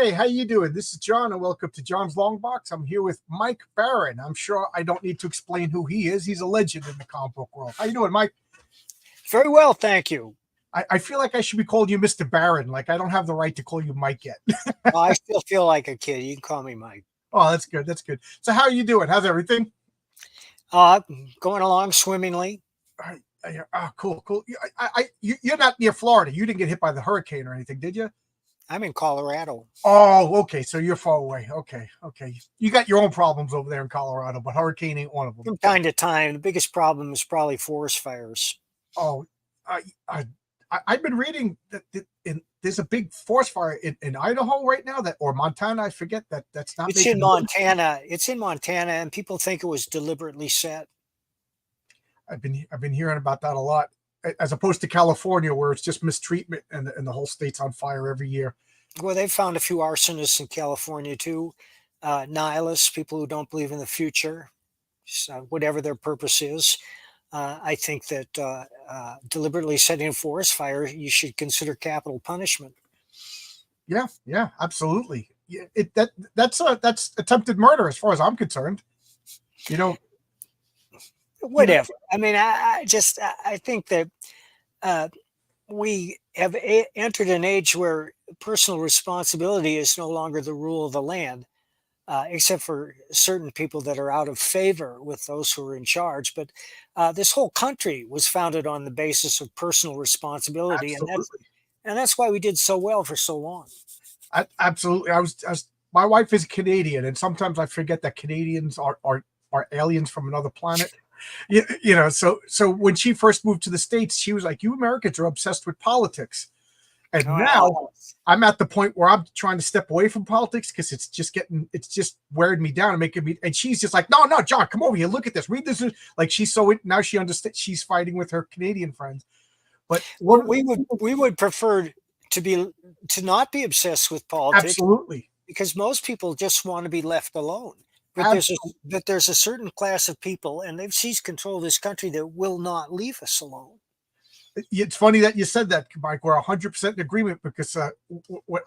Hey, how you doing? This is John, and welcome to John's Long Box. I'm here with Mike Barron. I'm sure I don't need to explain who he is. He's a legend in the comic book world. How you doing, Mike? Very well, thank you. I feel like I should be calling you Mr. Barron. Like I don't have the right to call you Mike yet. I still feel like a kid. You can call me Mike. Oh, that's good. That's good. So how are you doing? How's everything? Uh, Going along swimmingly. All right. Oh, cool, cool. You're not near Florida. You didn't get hit by the hurricane or anything, did you? I'm in Colorado. Oh, okay. So you're far away. Okay, okay. You got your own problems over there in Colorado, but hurricane ain't one of them. From time to time, the biggest problem is probably forest fires. Oh, I, I I've been reading that there's a big forest fire in Idaho right now, that or Montana. I forget that's not It's in making news. Montana. It's in Montana, and people think it was deliberately set. I've been hearing about that a lot, as opposed to California where it's just mistreatment and the whole state's on fire every year. Well, they found a few arsonists in California too. Nihilists, people who don't believe in the future, so whatever their purpose is. I think that deliberately setting a forest fire, you should consider capital punishment. Yeah, yeah, absolutely. Yeah, that's attempted murder as far as I'm concerned. You know, you know. Whatever. I mean, I think that uh, we have entered an age where personal responsibility is no longer the rule of the land, except for certain people that are out of favor with those who are in charge. But this whole country was founded on the basis of personal responsibility, and Absolutely. that's why we did so well for so long. Absolutely. My wife is Canadian, and sometimes I forget that Canadians are aliens from another planet. So when she first moved to the States, she was like, "You Americans are obsessed with politics." And now Oh, I'm at the point where I'm trying to step away from politics because it's just wearing me down and making me. And she's just like, "No, no, John, come over here, look at this, read this." Like now she understands. She's fighting with her Canadian friends. But well, what we would prefer to be to not be obsessed with politics absolutely, because most people just want to be left alone. absolutely. But there's a certain class of people, and they've seized control of this country that will not leave us alone. It's funny that you said that, Mike. We're 100% in agreement because what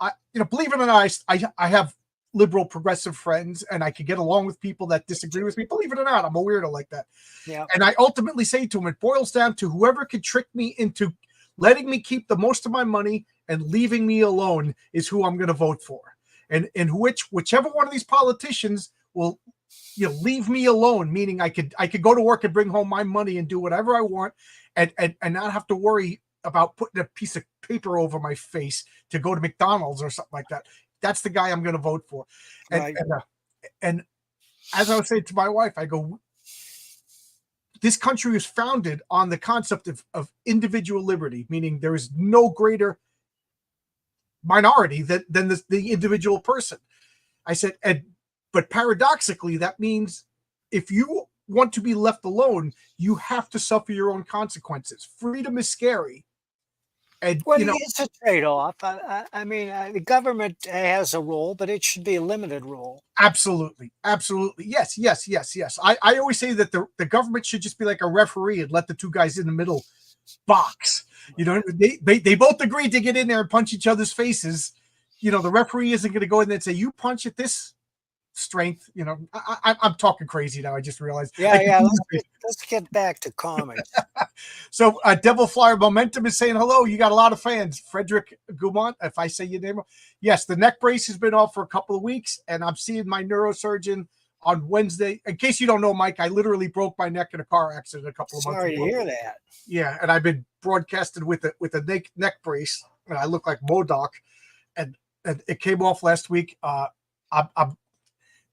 believe it or not, I have liberal progressive friends, and I can get along with people that disagree with me. Believe it or not, I'm a weirdo like that. Yeah. And I ultimately say to them, it boils down to whoever can trick me into letting me keep the most of my money and leaving me alone is who I'm going to vote for. And whichever one of these politicians will leave me alone, meaning I could go to work and bring home my money and do whatever I want, and not have to worry about putting a piece of paper over my face to go to McDonald's or something like that. That's the guy I'm going to vote for. And Right. and as I was saying to my wife, I go, this country was founded on the concept of individual liberty, meaning there is no greater minority than the individual person. I said, but paradoxically, that means if you want to be left alone, you have to suffer your own consequences. Freedom is scary. And, Well, it's a trade-off. I mean, the government has a role, but it should be a limited role. absolutely, absolutely. Yes, yes, yes, yes. I always say that the government should just be like a referee and let the two guys in the middle box. They both agreed to get in there and punch each other's faces. The referee isn't going to go in there and say, "You punch at this strength." I'm talking crazy now. I just realized. Yeah, yeah. Let's get back to comics. So, Devil Flyer Momentum is saying hello. You got a lot of fans. Frederick Gumont, if I say your name, yes, the neck brace has been off for a couple of weeks, and I'm seeing my neurosurgeon on Wednesday. In case you don't know, Mike, I literally broke my neck in a car accident a couple of months Sorry to ago. hear that. Yeah, and I've been broadcasted with a neck brace, and I look like Modoc, and it came off last week. I'm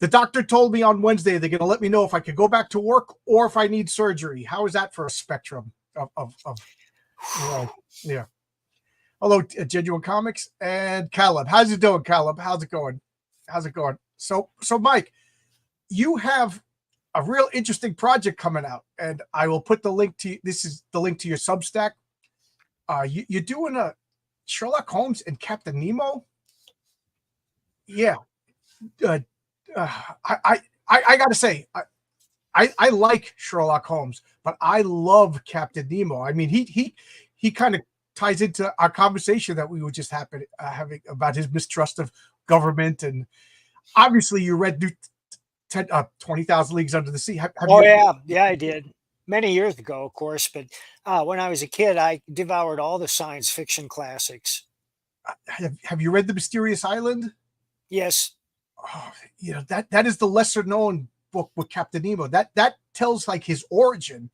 The doctor told me on Wednesday they're going to let me know if I could go back to work or if I need surgery. How is that for a spectrum of yeah. Hello, Genuine Comics and Caleb. How's it doing, Caleb? How's it going? How's it going? So Mike, you have a real interesting project coming out, and I will put the link to this is the link to your Substack. You're doing a Sherlock Holmes and Captain Nemo. Yeah. Uh, I got to say, I like Sherlock Holmes, but I love Captain Nemo. I mean, he kind of ties into our conversation that we were just having about his mistrust of government, and obviously you read 20,000 Leagues Under the Sea. Have Oh you yeah, I did many years ago, of course. But when I was a kid, I devoured all the science fiction classics. have you read The Mysterious Island? Yes, Oh, that is the lesser known book with Captain Nemo. That tells like his origin.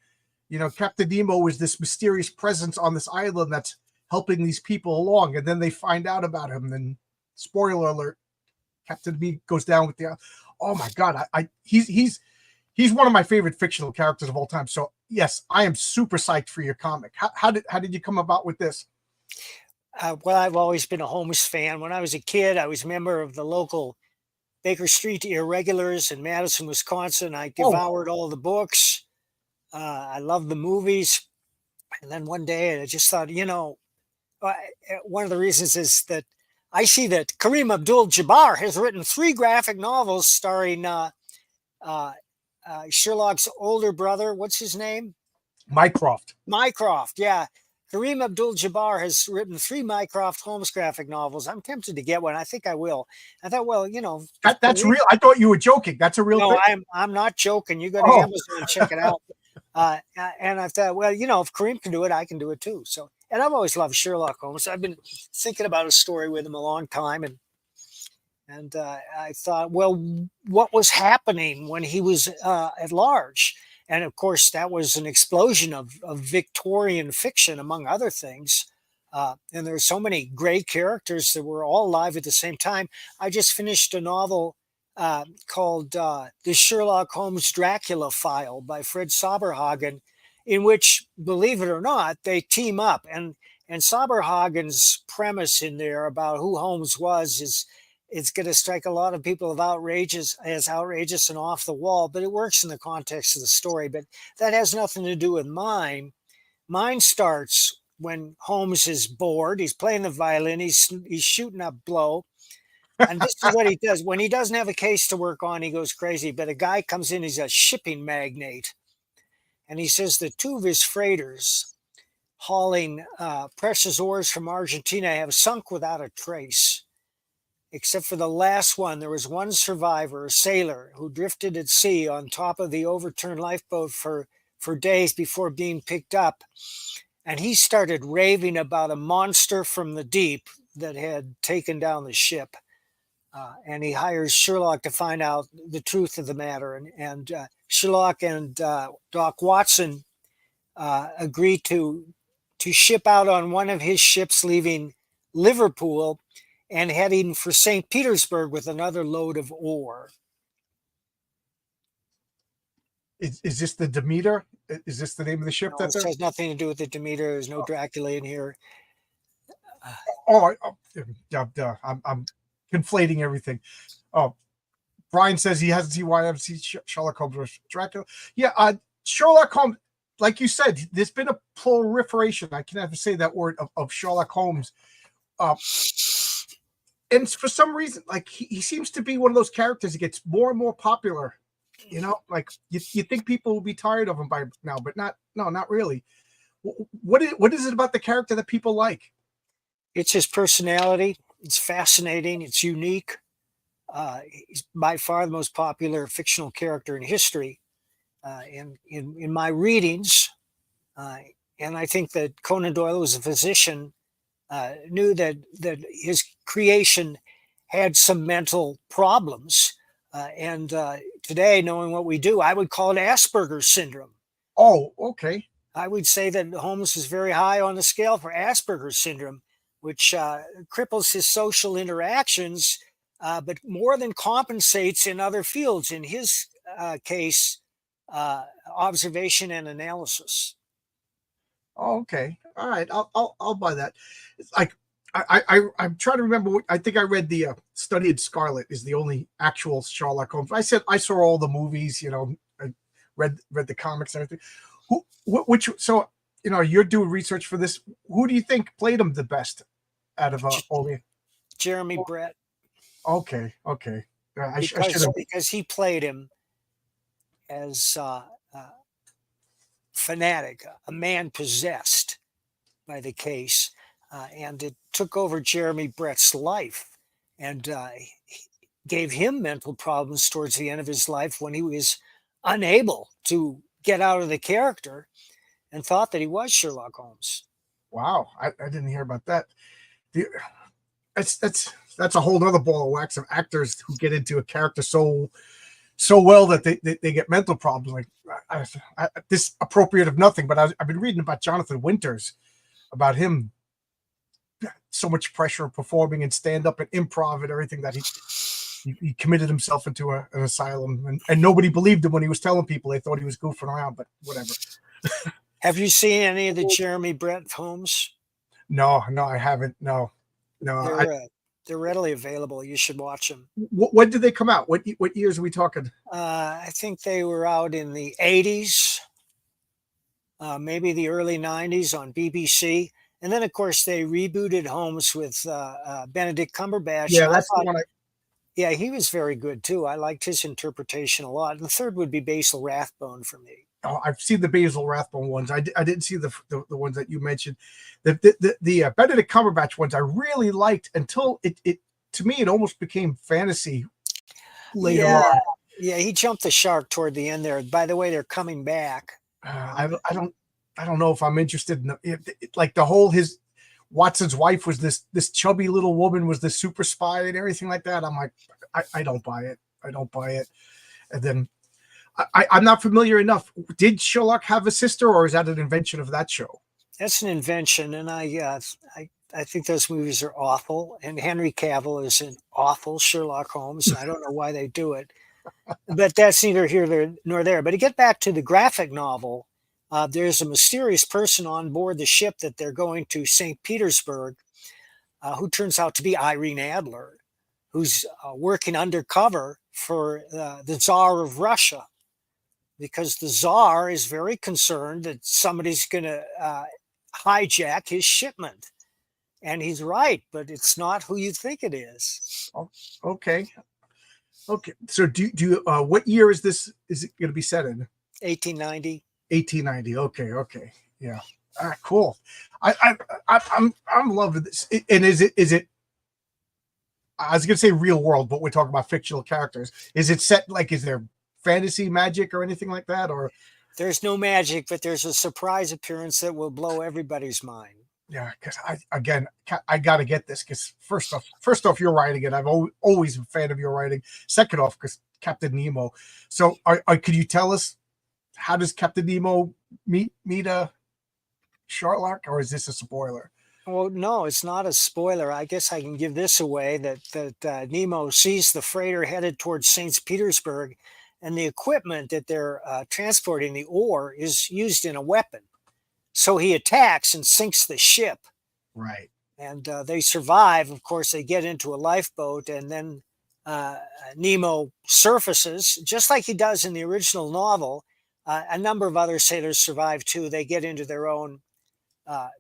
Captain Nemo was this mysterious presence on this island that's helping these people along, and then they find out about him. And spoiler alert: Captain B goes down with the. Oh my God! He's one of my favorite fictional characters of all time. So yes, I am super psyched for your comic. How did you come about with this? well, I've always been a Holmes fan. When I was a kid, I was a member of the local Baker Street Irregulars in Madison, Wisconsin. I Oh, devoured all the books. I loved the movies. And then one day I just thought, one of the reasons is that I see that Kareem Abdul-Jabbar has written 3 graphic novels starring uh, Sherlock's older brother. What's his name? Mycroft. Mycroft. Yeah. Kareem Abdul-Jabbar has written 3 Mycroft Holmes graphic novels. I'm tempted to get one. I think I will. I thought, well, That's real. I thought you were joking. That's a real no, thing. I'm not joking. You go to Oh, Amazon, check it out. And I thought, well, if Kareem can do it, I can do it too. So, and I've always loved Sherlock Holmes. I've been thinking about a story with him a long time, and I thought, well, what was happening when he was at large? And of course, that was an explosion of Victorian fiction, among other things. And there are so many great characters that were all alive at the same time. I just finished a novel called The Sherlock Holmes Dracula File by Fred Soberhagen, in which, believe it or not, they team up. And Soberhagen's premise in there about who Holmes was is it's going to strike a lot of people as outrageous and off the wall, but it works in the context of the story. But that has nothing to do with mine. Mine starts when Holmes is bored. He's playing the violin. He's shooting a blow. And this is what he does. When he doesn't have a case to work on, he goes crazy. But a guy comes in, he's a shipping magnate. And he says that 2 of his freighters hauling precious ores from Argentina have sunk without a trace. Except for the last one, there was one survivor, a sailor, who drifted at sea on top of the overturned lifeboat for days before being picked up. And he started raving about a monster from the deep that had taken down the ship. And he hires Sherlock to find out the truth of the matter. And Sherlock and Doc Watson agree to ship out on one of his ships leaving Liverpool and heading for St. Petersburg with another load of ore. is this the Demeter? Is this the name of the ship No, that this they're? has nothing to do with the Demeter. There's no Dracula in here. I'm conflating everything. Oh, Brian says he hasn't seen why I haven't seen Sherlock Holmes or Dracula. Yeah, Sherlock Holmes, like you said, there's been a proliferation. I can never say that word of Sherlock Holmes. And for some reason, like he seems to be one of those characters that gets more and more popular. Like you think people will be tired of him by now, but not really. What is it about the character that people like? It's his personality. It's fascinating. It's unique. He's by far the most popular fictional character in history. In my readings, and I think that Conan Doyle was a physician, knew that his creation had some mental problems. And today, knowing what we do, I would call it Asperger's syndrome. Oh, okay. I would say that Holmes is very high on the scale for Asperger's syndrome, which cripples his social interactions, but more than compensates in other fields. In his case, observation and analysis. Oh, okay. All right. I'll buy that. It's like I'm trying to remember what I think I read the Study in Scarlet is the only actual Sherlock Holmes. I said I saw all the movies, I read the comics and everything. So you're doing research for this. Who do you think played him the best out of all the? Jeremy Brett. Okay. I should have. Because he played him as fanatic, a man possessed by the case, and it took over Jeremy Brett's life. and gave him mental problems towards the end of his life when he was unable to get out of the character and thought that he was Sherlock Holmes. Wow, I didn't hear about that. The, that's a whole other ball of wax of actors who get into a character so well that they get mental problems. Like this appropriate of nothing, but I've been reading about Jonathan Winters, about him, so much pressure of performing and stand up and improv and everything that he committed himself into an asylum, and nobody believed him when he was telling people. They thought he was goofing around, but whatever. Have you seen any of the Jeremy Brent Holmes? No, I haven't. No. They're readily available. You should watch them. When did they come out? What years are we talking? I think they were out in the 80s, maybe the early 90s on BBC. And then, of course, they rebooted Holmes with Benedict Cumberbatch. Yeah, that's the one. Yeah, he was very good too. I liked his interpretation a lot. And the third would be Basil Rathbone for me. Oh, I've seen the Basil Rathbone ones. I didn't see the ones that you mentioned. The Benedict Cumberbatch ones I really liked until it to me it almost became fantasy later on. Yeah, he jumped the shark toward the end there. By the way, they're coming back. I don't know if I'm interested in like the whole his Watson's wife was this chubby little woman, was the super spy and everything like that. I'm like, I don't buy it. I don't buy it. And then I'm not familiar enough. Did Sherlock have a sister, or is that an invention of that show? That's an invention, and I think those movies are awful. And Henry Cavill is an awful Sherlock Holmes. I don't know why they do it, but that's neither here nor there. But to get back to the graphic novel, there's a mysterious person on board the ship that they're going to St. Petersburg, who turns out to be Irene Adler, who's working undercover for the Tsar of Russia, because the Tsar is very concerned that somebody's going to hijack his shipment. And he's right, but it's not who you think it is. Oh, okay. So do you what year is this? Is it going to be set in? 1890. 1890. Okay. Yeah. Cool. I'm loving this. And is it? I was going to say real world, but we're talking about fictional characters. Is it set like? Is there fantasy magic or anything like that? Or there's no magic, but there's a surprise appearance that will blow everybody's mind. Yeah, because I got to get this, because first off, you're writing it. I've always been a fan of your writing. Second off, because Captain Nemo. So, could you tell us, how does Captain Nemo meet Sherlock, or is this a spoiler? Well, no, it's not a spoiler. I guess I can give this away, that Nemo sees the freighter headed towards St. Petersburg, and the equipment that they're transporting, the ore, is used in a weapon. So he attacks and sinks the ship. Right. And they survive. Of course, they get into a lifeboat, and then Nemo surfaces, just like he does in the original novel. A number of other sailors survive too. They get into their own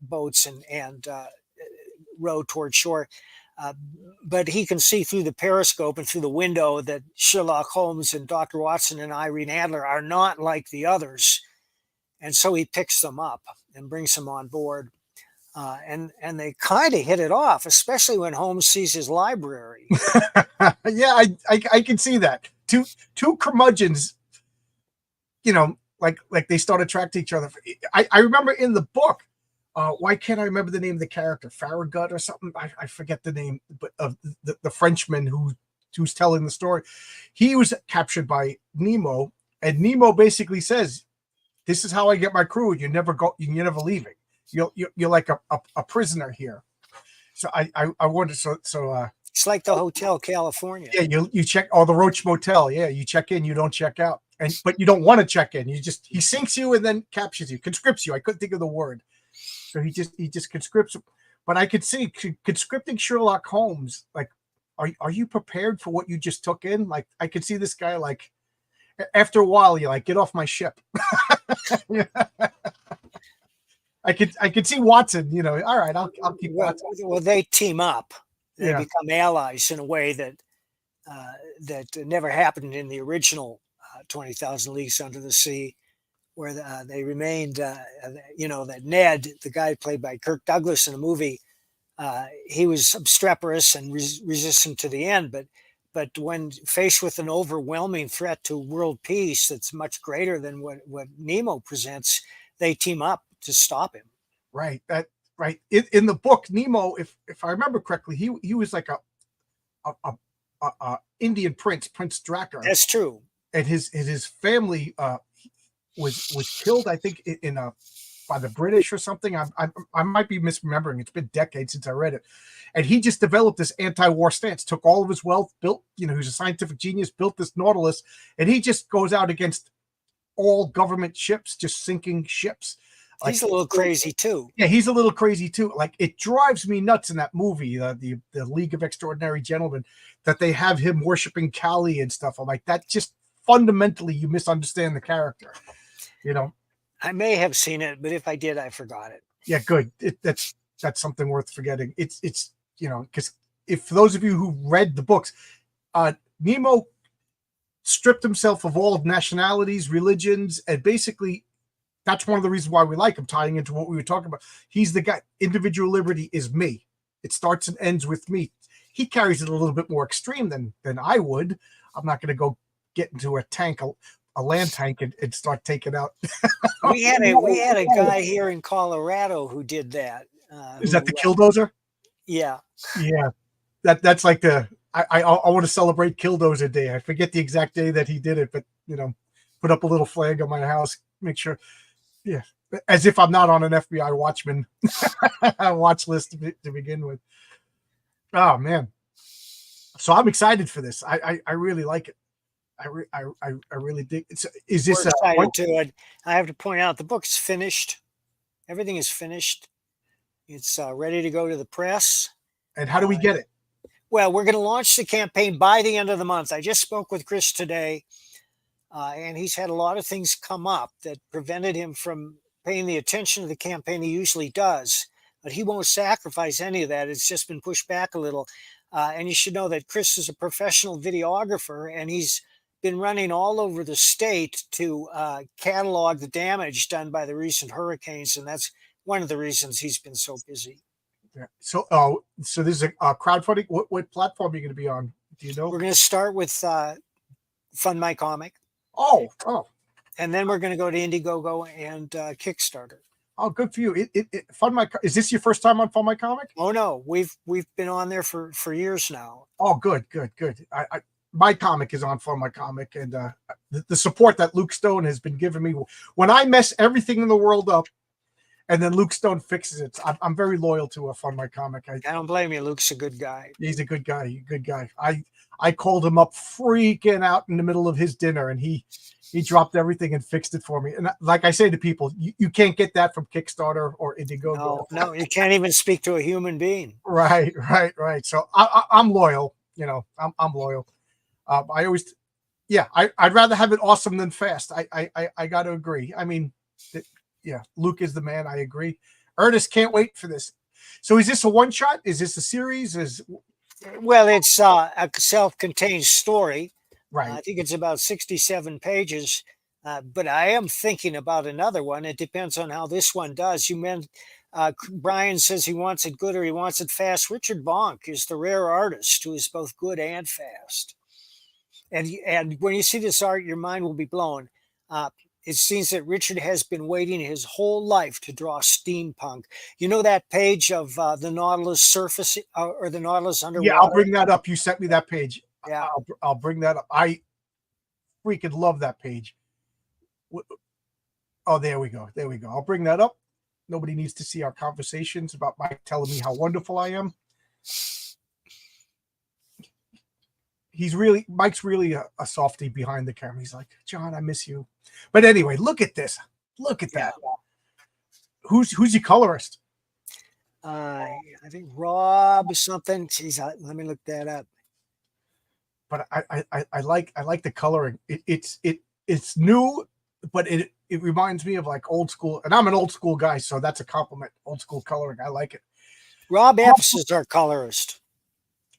boats and row toward shore. But he can see through the periscope and through the window that Sherlock Holmes and Dr. Watson and Irene Adler are not like the others. And so he picks them up and brings them on board. And they kind of hit it off, especially when Holmes sees his library. Yeah, I can see that. Two curmudgeons, like they start attracting each other. I remember in the book, why can't I remember the name of the character? Farragut or something? I forget the name, but of the Frenchman who's telling the story. He was captured by Nemo, and Nemo basically says, "This is how I get my crew. You're never leaving. You're like a prisoner here." So I wonder. So it's like the Hotel California. Yeah, you check, or the Roach Motel. Yeah, you check in, you don't check out, but you don't want to check in. He sinks you and then captures you, conscripts you. I couldn't think of the word. So he just conscripts. But I could see conscripting Sherlock Holmes. Like, are you prepared for what you just took in? Like, I could see this guy, like, after a while, you're like, get off my ship. I could see Watson. All right, I'll keep Watson. Well, they team up. They become allies in a way that never happened in the original 20,000 Leagues Under the Sea, where they remained. That Ned, the guy played by Kirk Douglas in a movie, he was obstreperous and resistant to the end, but when faced with an overwhelming threat to world peace that's much greater than what Nemo presents, they team up to stop him. Right. That right. In the book, Nemo, if I remember correctly, he was like a Indian prince, Prince Drakkar, That's true. and his family was killed, I think, in a by the British or something. I might be misremembering. It's been decades since I read it. And he just developed this anti-war stance, took all of his wealth, built, he was a scientific genius, built this Nautilus, and he just goes out against all government ships, just sinking ships. He's a little crazy too. Yeah, he's a little crazy too. Like, it drives me nuts in that movie, the League of Extraordinary Gentlemen, that they have him worshiping Kali and stuff. I'm like, that just fundamentally you misunderstand the character. I may have seen it, but if I did, I forgot it. Yeah, good. That's something worth forgetting. It's because if for those of you who read the books, Nemo stripped himself of all nationalities, religions, and basically that's one of the reasons why we like him, tying into what we were talking about. He's the guy. Individual liberty is me. It starts and ends with me. He carries it a little bit more extreme than I would. I'm not going to go get into a land tank and start taking out. we had a guy here in Colorado who did that. Is that the Killdozer? Yeah. Yeah. That's like I want to celebrate Killdozer Day. I forget the exact day that he did it, but put up a little flag on my house, make sure. Yeah. As if I'm not on an FBI watchman watch list to begin with. Oh man. So I'm excited for this. I really like it. I really dig it. So is this excited to? I have to point out the book's finished. Everything is finished. It's ready to go to the press. And how do we get it? Well, we're going to launch the campaign by the end of the month. I just spoke with Chris today, and he's had a lot of things come up that prevented him from paying the attention to the campaign he usually does. But he won't sacrifice any of that. It's just been pushed back a little. And you should know that Chris is a professional videographer, and he's been running all over the state to catalog the damage done by the recent hurricanes. And that's one of the reasons he's been so busy. Yeah. So, so this is a crowdfunding. What platform are you going to be on? Do you know? We're going to start with Fund My Comic. Oh. And then we're going to go to Indiegogo and Kickstarter. Oh, good for you. Fund My. Is this your first time on Fund My Comic? Oh no, we've been on there for years now. Oh, good. My comic is on Fund My Comic, and the support that Luke Stone has been giving me when I mess everything in the world up. And then Luke Stone fixes it. I'm very loyal to Fund My Comic. I don't blame you. Luke's a good guy. He's a good guy. I called him up freaking out in the middle of his dinner, and he dropped everything and fixed it for me. And like I say to people, you can't get that from Kickstarter or Indiegogo. No, you can't even speak to a human being. Right. So I'm loyal. I'm loyal. I always, I'd rather have it awesome than fast. I got to agree. I mean. Yeah, Luke is the man. I agree. Ernest can't wait for this. So is this a one shot? Is this a series? Well, it's a self-contained story. Right. I think it's about 67 pages. But I am thinking about another one. It depends on how this one does. You meant Brian says he wants it good or he wants it fast. Richard Bonk is the rare artist who is both good and fast. And when you see this art, your mind will be blown. It seems that Richard has been waiting his whole life to draw steampunk. You know that page of the Nautilus surface or the Nautilus underwater? Yeah, I'll bring that up. You sent me that page. Yeah, I'll bring that up. I freaking love that page. Oh, there we go. I'll bring that up. Nobody needs to see our conversations about Mike telling me how wonderful I am. Mike's really a softie behind the camera. He's like, John, I miss you. But anyway, look at this. Look at that. Who's your colorist? I think Rob something. Jeez, let me look that up. But I like the coloring. It's new, but it reminds me of like old school. And I'm an old school guy, so that's a compliment. Old school coloring. I like it. Rob Epps is our colorist.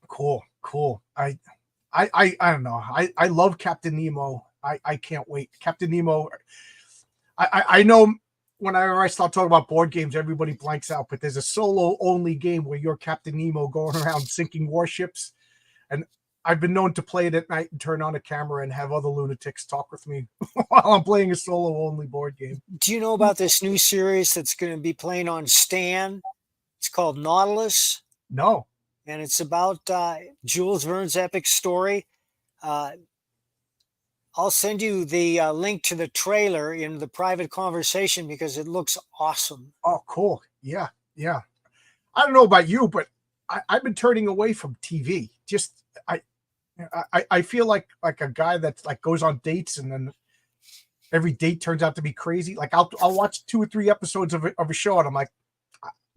Cool. I don't know. I love Captain Nemo. I can't wait. Captain Nemo. I know whenever I start talking about board games, everybody blanks out. But there's a solo only game where you're Captain Nemo going around sinking warships, and I've been known to play it at night and turn on a camera and have other lunatics talk with me while I'm playing a solo only board game. Do you know about this new series that's going to be playing on Stan? It's called Nautilus, No. and it's about Jules Verne's epic story. I'll send you the link to the trailer in the private conversation because it looks awesome. Oh, cool. Yeah. Yeah. I don't know about you, but I've been turning away from TV. Just I feel like a guy that's like goes on dates and then every date turns out to be crazy. Like I'll watch 2 or 3 episodes of a show and I'm like,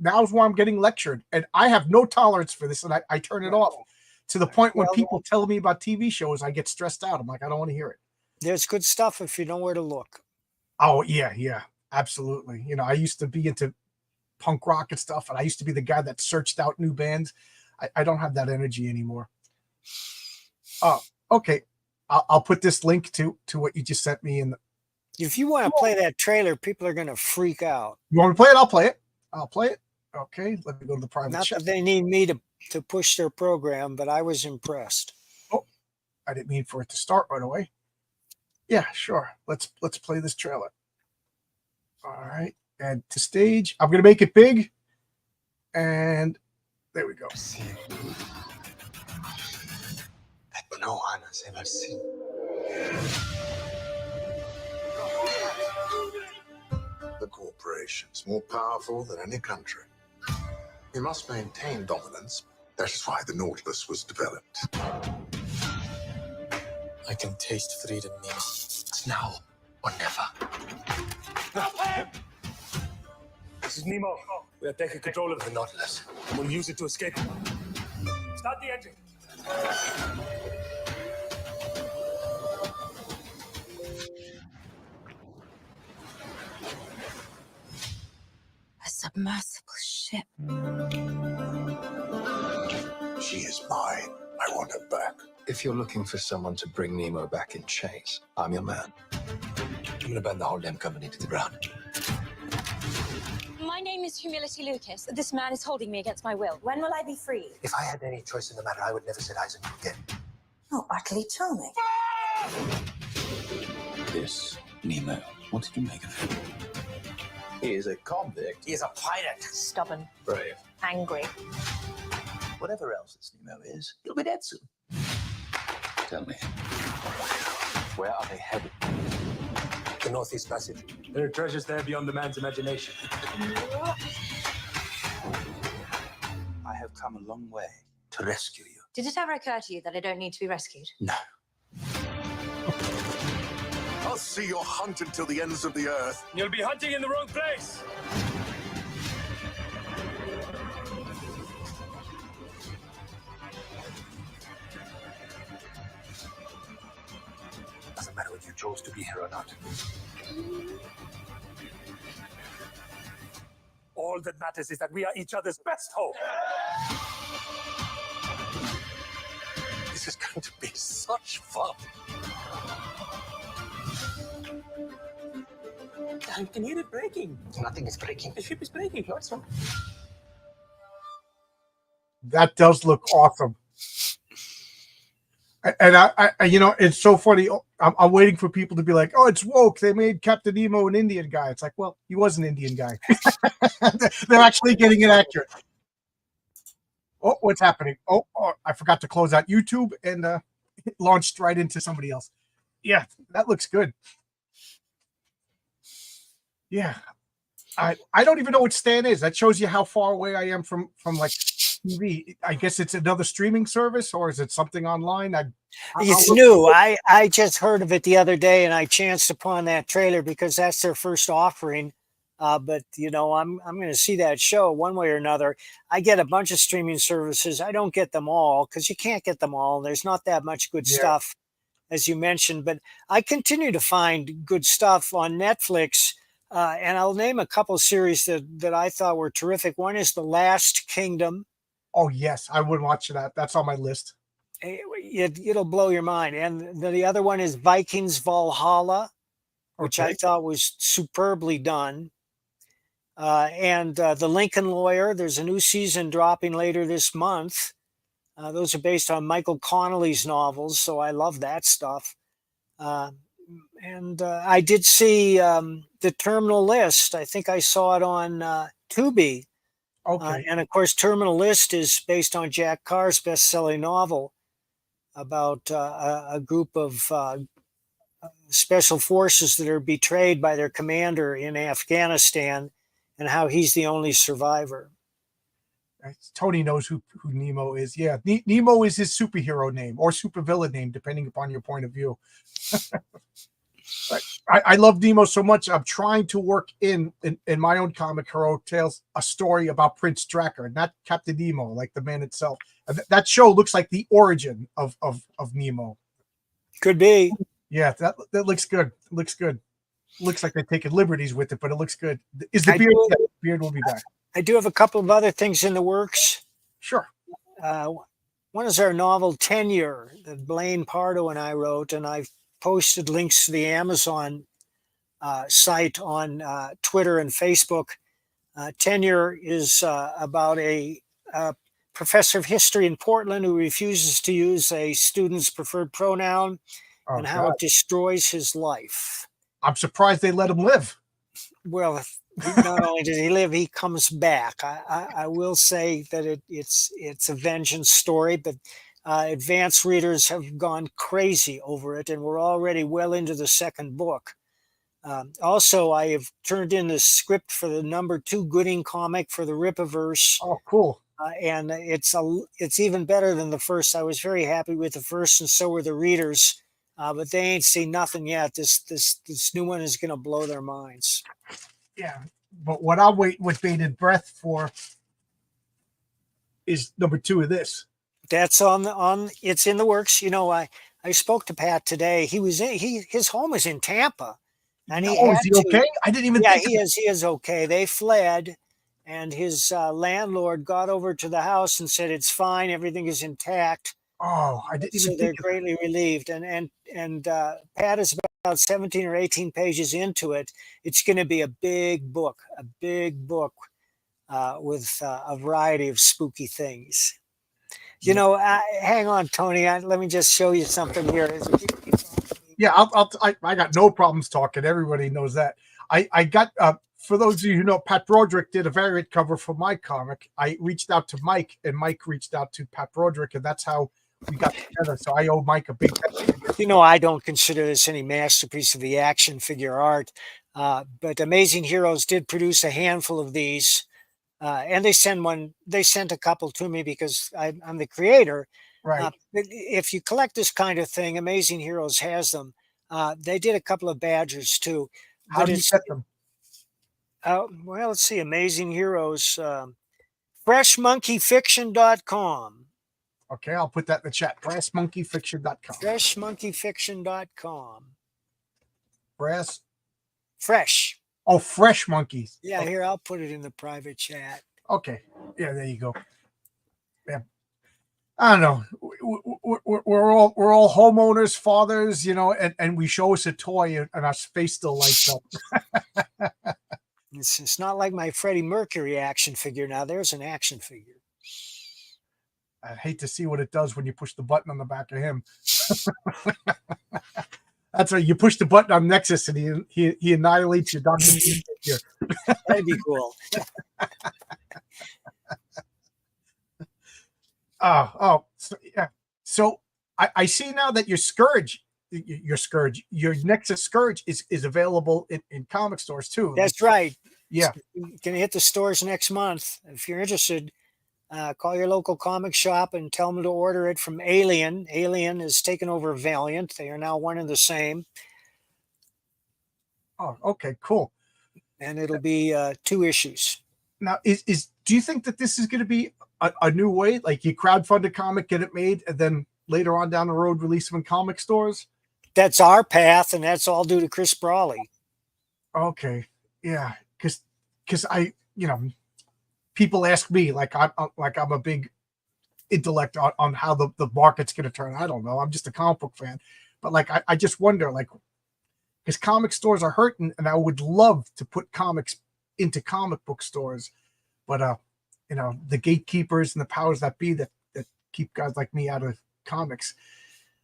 now's where I'm getting lectured, and I have no tolerance for this, and I turn it off to the point when people tell me about TV shows, I get stressed out. I'm like, I don't want to hear it. There's good stuff if you know where to look. Oh yeah, absolutely. You know, I used to be into punk rock and stuff, and I used to be the guy that searched out new bands. I don't have that energy anymore. Oh, okay. I'll put this link to what you just sent me in. If you want to play that trailer, people are going to freak out. You want me to play it? I'll play it. I'll play it. Okay, let me go to the private Not chat. that they need me to push their program, but I was impressed. Oh, I didn't mean for it to start right away. Yeah, sure. Let's play this trailer. All right, and to stage. I'm gonna make it big, and there we go. That no one has ever seen. The corporation's more powerful than any country. We must maintain dominance. That is why the Nautilus was developed. I can taste freedom, Nemo. It's now or never. This is Nemo. We are taking control of the Nautilus. We'll use it to escape. Start the engine. A submersible ship. She is mine. I want her back. If you're looking for someone to bring Nemo back in chase, I'm your man. I'm gonna burn the whole damn company to the ground. My name is Humility Lucas. This man is holding me against my will. When will I be free? If I had any choice in the matter, I would never set eyes on you again. Oh, utterly charming. This, Nemo, what did you make of him? He is a convict. He is a pirate. Stubborn, Brave. angry. Whatever else this Nemo is, he'll be dead soon. Tell me, where are they headed? The Northeast Passage. There are treasures there beyond the man's imagination. I have come a long way to rescue you. Did it ever occur to you that I don't need to be rescued? No. I'll see your hunt until the ends of the earth. You'll be hunting in the wrong place. Doesn't matter whether you chose to be here or not. All that matters is that we are each other's best hope. This is going to be such fun. I can hear it breaking. Nothing is breaking. The ship is breaking. No, it's not. That does look awesome. And I you know, it's so funny. I'm waiting for people to be like, "Oh, it's woke. They made Captain Nemo an Indian guy." It's like, well, he was an Indian guy. They're actually getting it accurate. Oh, what's happening? Oh, I forgot to close out YouTube and it launched right into somebody else. Yeah, that looks good. Yeah, I don't even know what Stan is. That shows you how far away I am from like TV. I guess it's another streaming service, or is it something online? It's new. I just heard of it the other day, and I chanced upon that trailer because that's their first offering. But you know, I'm going to see that show one way or another. I get a bunch of streaming services. I don't get them all because you can't get them all. There's not that much good stuff, as you mentioned. But I continue to find good stuff on Netflix. And I'll name a couple series that I thought were terrific. One is The Last Kingdom. Oh, yes, I would watch that. That's on my list. It'll blow your mind. And the other one is Vikings Valhalla, which I thought was superbly done. and The Lincoln Lawyer. There's a new season dropping later this month. Those are based on Michael Connelly's novels, so I love that stuff. And I did see The Terminal List. I think I saw it on Tubi. Okay. And of course, Terminal List is based on Jack Carr's best-selling novel about a group of special forces that are betrayed by their commander in Afghanistan, and how he's the only survivor. Tony knows who Nemo is. Yeah, Nemo is his superhero name or supervillain name, depending upon your point of view. I love Nemo so much. I'm trying to work in my own comic, Hero Tales, a story about Prince Drakkar, not Captain Nemo, like the man itself. That show looks like the origin of Nemo. Could be. Yeah, that looks good. It looks good. Looks like they're taking liberties with it, but it looks good. Is the beard? Yeah, the beard will be back. I do have a couple of other things in the works. Sure. One is our novel Tenure that Blaine Pardo and I wrote, and I've posted links to the Amazon site on Twitter and Facebook. Tenure is about a professor of history in Portland who refuses to use a student's preferred pronoun and how it destroys his life. I'm surprised they let him live. Well, not only does he live, he comes back. I will say that it's a vengeance story, but advanced readers have gone crazy over it, and we're already well into the second book. Also, I have turned in the script for the #2 Gooding comic for the Rippaverse. Oh, cool. And it's even better than the first. I was very happy with the first, and so were the readers. But they ain't seen nothing yet. This new one is going to blow their minds. Yeah, but what I'll wait with bated breath for is #2 of this. That's on. It's in the works. You know, I spoke to Pat today. His home is in Tampa, and is he okay? I didn't even. Yeah, think he is okay. They fled, and his landlord got over to the house and said it's fine. Everything is intact. Oh, I didn't even. So they're greatly relieved, and Pat is about 17 or 18 pages into it. It's going to be a big book with a variety of spooky things. You know, hang on, Tony. Let me just show you something here. Yeah, I got no problems talking. Everybody knows that. I got for those of you who know, Pat Broderick did a variant cover for my comic. I reached out to Mike, and Mike reached out to Pat Broderick, and that's how we got together. So I owe Mike a big thank you. You know, I don't consider this any masterpiece of the action figure art, but Amazing Heroes did produce a handful of these, and they sent a couple to me because I'm the creator. Right. But if you collect this kind of thing, Amazing Heroes has them. They did a couple of Badgers too. How do you get them? Well, let's see. Amazing Heroes, freshmonkeyfiction.com. Okay, I'll put that in the chat. Brassmonkeyfiction.com. Freshmonkeyfiction.com. Brass. Fresh. Oh, Fresh Monkeys. Yeah, here, I'll put it in the private chat. Okay. Yeah, there you go. Yeah. I don't know. We're all homeowners, fathers, you know, and we show us a toy and our face still lights up. It's not like my Freddie Mercury action figure. Now there's an action figure. I hate to see what it does when you push the button on the back of him. That's right. You push the button on Nexus and he annihilates your Dr. figure. That'd be cool. So, yeah. So I see now that your Nexus Scourge is available in comic stores too. That's right. Yeah. It's going to hit the stores next month. If you're interested, call your local comic shop and tell them to order it from Alien. Alien has taken over Valiant. They are now one and the same. Oh, okay, cool. And it'll be 2 issues. Now, do you think that this is going to be a new way? Like you crowdfund a comic, get it made, and then later on down the road release them in comic stores? That's our path, and that's all due to Chris Brawley. Okay, yeah, because I, people ask me like I'm a big intellect on how the market's going to turn. I don't know. I'm just a comic book fan, but like I just wonder, like, because comic stores are hurting, and I would love to put comics into comic book stores, but the gatekeepers and the powers that be that keep guys like me out of comics.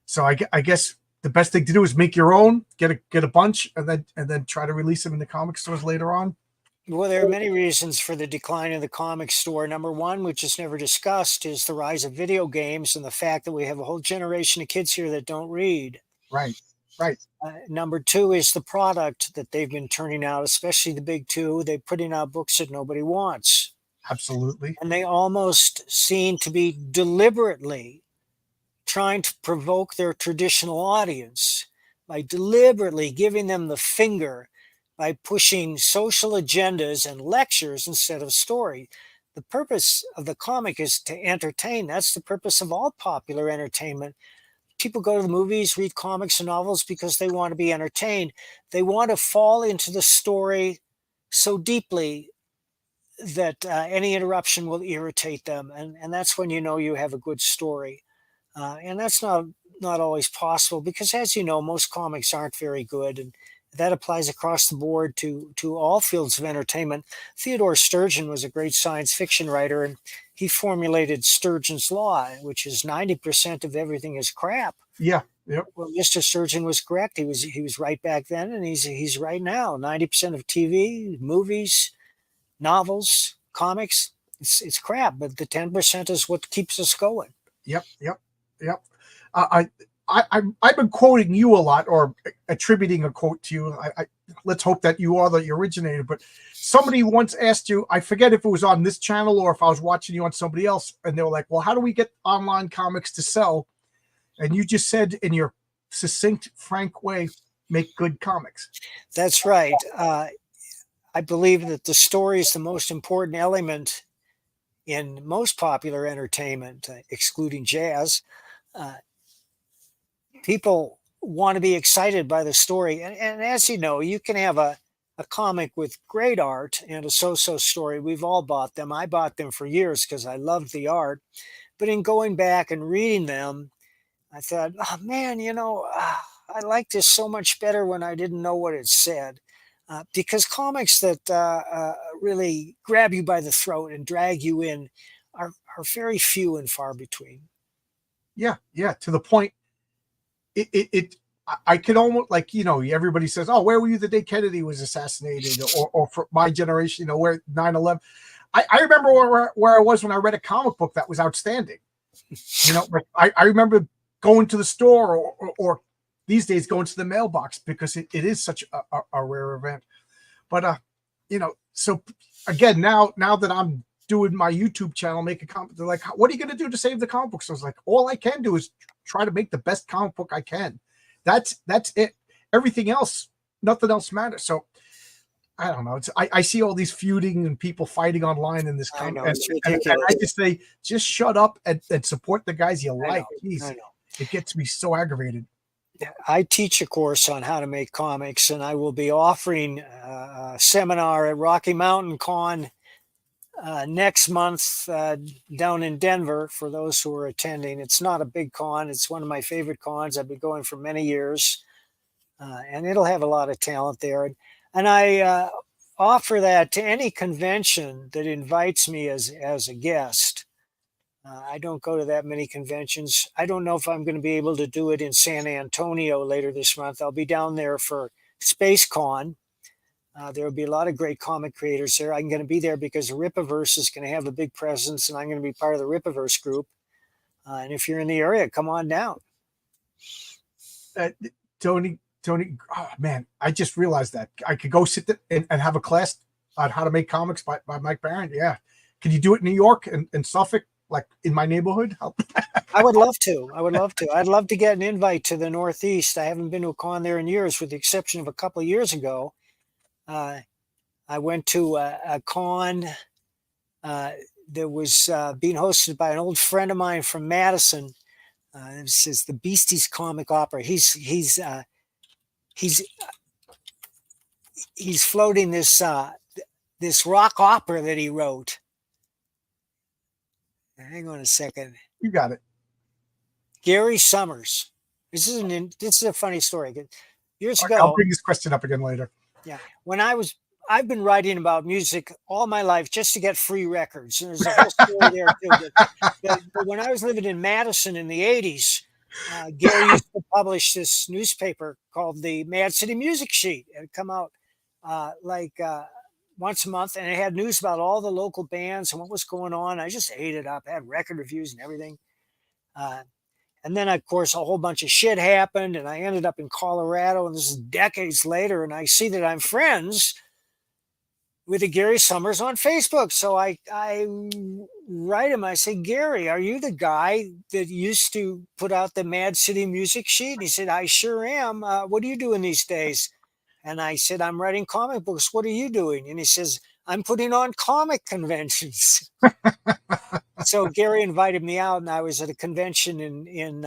So I guess the best thing to do is make your own, get a bunch, and then try to release them in the comic stores later on. Well, there are many reasons for the decline of the comic store. Number one, which is never discussed, is the rise of video games and the fact that we have a whole generation of kids here that don't read. Right. Number two is the product that they've been turning out, especially the big two. They're putting out books that nobody wants. Absolutely. And they almost seem to be deliberately trying to provoke their traditional audience by deliberately giving them the finger by pushing social agendas and lectures instead of story. The purpose of the comic is to entertain. That's the purpose of all popular entertainment. People go to the movies, read comics and novels because they want to be entertained. They want to fall into the story so deeply that any interruption will irritate them. And that's when you know you have a good story. And that's not always possible because, as you know, most comics aren't very good. And that applies across the board to all fields of entertainment. Theodore Sturgeon was a great science fiction writer, and he formulated Sturgeon's Law, which is 90% of everything is crap. Yeah. Yep. Well, Mr. Sturgeon was correct. He was right back then, and he's right now. 90% of TV, movies, novels, comics, it's crap, but the 10% is what keeps us going. Yep. I've been quoting you a lot, or attributing a quote to you. Let's hope that you are the originator. But somebody once asked you, I forget if it was on this channel or if I was watching you on somebody else, and they were like, "Well, how do we get online comics to sell?" And you just said in your succinct, frank way, "Make good comics." That's right. I believe that the story is the most important element in most popular entertainment, excluding jazz. People want to be excited by the story. And as you know, you can have a comic with great art and a so-so story. We've all bought them. I bought them for years because I loved the art. But in going back and reading them, I thought, oh, man, I liked this so much better when I didn't know what it said. Because comics that really grab you by the throat and drag you in are very few and far between. Yeah. To the point. I could almost, like, everybody says, "Oh, where were you the day Kennedy was assassinated?" or for my generation, where 9/11. I remember where I was when I read a comic book that was outstanding. I remember going to the store or these days going to the mailbox because it is such a rare event. But so again, now that I'm doing my YouTube channel, make a comic, they're like, "What are you going to do to save the comic books?" I was like, all I can do is try to make the best comic book I can. That's it. Everything else, nothing else matters. So I don't know. I see all these feuding and people fighting online in this I know, comic, it's and ridiculous. I just say, just shut up and support the guys you like. Jeez, I know. it gets me so aggravated. I teach a course on how to make comics, and I will be offering a seminar at Rocky Mountain Con next month down in Denver for those who are attending. It's not a big con. It's one of my favorite cons. I've been going for many years, and it'll have a lot of talent there. And I offer that to any convention that invites me as a guest. I don't go to that many conventions. I don't know if I'm going to be able to do it in San Antonio later this month. I'll be down there for Space Con. There will be a lot of great comic creators there. I'm going to be there because the Rippaverse is going to have a big presence, and I'm going to be part of the Rippaverse group. And if you're in the area, come on down. Tony, oh man, I just realized that I could go sit and have a class on how to make comics by Mike Barron. Yeah. Can you do it in New York and Suffolk, like in my neighborhood? I would love to. I'd love to get an invite to the Northeast. I haven't been to a con there in years, with the exception of a couple of years ago. I went to a con that was being hosted by an old friend of mine from Madison. This is the Beasties Comic Opera. He's floating this rock opera that he wrote. Hang on a second. You got it. Gary Summers. This is a funny story. Years ago, I'll bring this question up again later. yeah, when I was I've been writing about music all my life just to get free records. And there's a whole story there too. But when I was living in Madison in the 80s, Gary used to publish this newspaper called the Mad City Music Sheet. It would come out once a month, and it had news about all the local bands and what was going on. I just ate it up. I had record reviews and everything. And then, of course, a whole bunch of shit happened, and I ended up in Colorado, and this is decades later, and I see that I'm friends with a Gary Summers on Facebook. So I write him. I say, Gary, are you the guy that used to put out the Mad City Music Sheet? And he said, I sure am. What are you doing these days? And I said, I'm writing comic books. What are you doing? And he says, I'm putting on comic conventions. So Gary invited me out, and I was at a convention in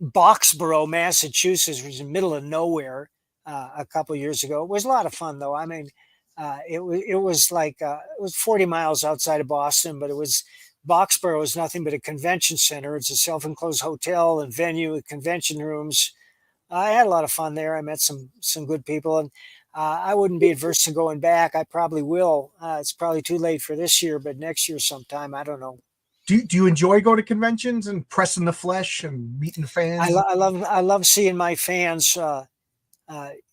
Boxborough, Massachusetts, which is in the middle of nowhere, a couple of years ago. It was a lot of fun, though. I mean, it was 40 miles outside of Boston, but Boxborough is nothing but a convention center. It's a self-enclosed hotel and venue with convention rooms. I had a lot of fun there. I met some good people, and I wouldn't be adverse to going back. I probably will. It's probably too late for this year, but next year sometime, I don't know. Do you enjoy going to conventions and pressing the flesh and meeting fans? I love seeing my fans.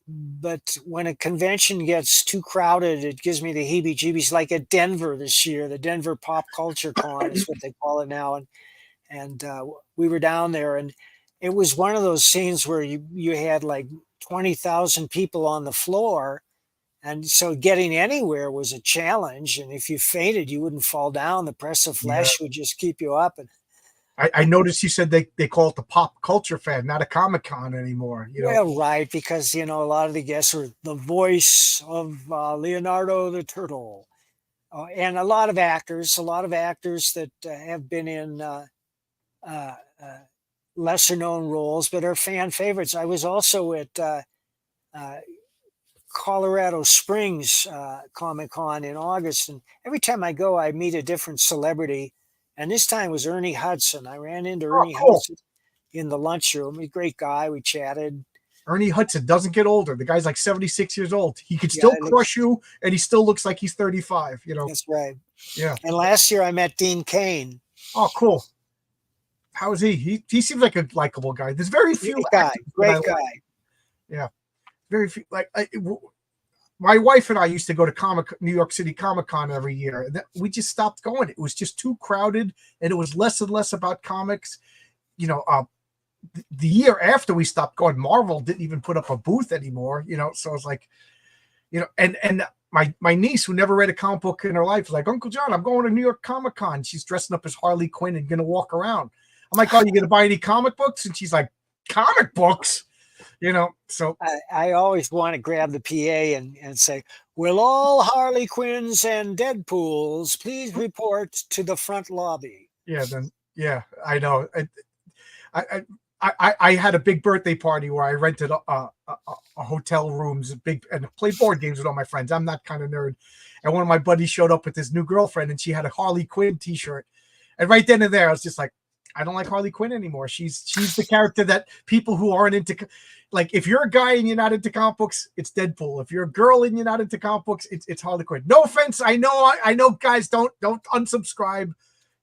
But when a convention gets too crowded, it gives me the heebie-jeebies. Like at Denver this year, the Denver Pop Culture Con is what they call it now, and we were down there, and it was one of those scenes where you had like 20,000 people on the floor, and so getting anywhere was a challenge. And if you fainted, you wouldn't fall down. The press of flesh would just keep you up. And I noticed you said they call it the Pop Culture Fan, not a Comic-Con anymore. Well, right, because a lot of the guests are the voice of Leonardo the Turtle, and a lot of actors that have been in lesser known roles, but are fan favorites. I was also at Colorado Springs Comic-Con in August, and every time I go, I meet a different celebrity. And this time was Ernie Hudson. I ran into Ernie Hudson in the lunchroom. He's a great guy. We chatted. Ernie Hudson doesn't get older. The guy's like 76 years old. He could still crush you, and he still looks like he's 35. That's right. Yeah. And last year I met Dean Cain. Oh, cool. How is he? He seems like a likable guy. There's very few. Great guy. Yeah. Very few. My wife and I used to go to New York City Comic-Con every year. We just stopped going. It was just too crowded, and it was less and less about comics. The year after we stopped going, Marvel didn't even put up a booth anymore. So it's like, and my niece, who never read a comic book in her life, was like, Uncle John, I'm going to New York Comic-Con. She's dressing up as Harley Quinn and gonna walk around. I'm like, oh, you gonna buy any comic books? And she's like, comic books? So I always want to grab the PA and say, will all Harley Quinns and Deadpools please report to the front lobby? Yeah, I know. I had a big birthday party where I rented a hotel rooms, and played board games with all my friends. I'm that kind of nerd. And one of my buddies showed up with his new girlfriend, and she had a Harley Quinn t-shirt. And right then and there, I was just like, I don't like Harley Quinn anymore. She's the character that people who aren't into, like, if you're a guy and you're not into comic books, it's Deadpool. If you're a girl and you're not into comic books, it's Harley Quinn. No offense. I know guys don't unsubscribe.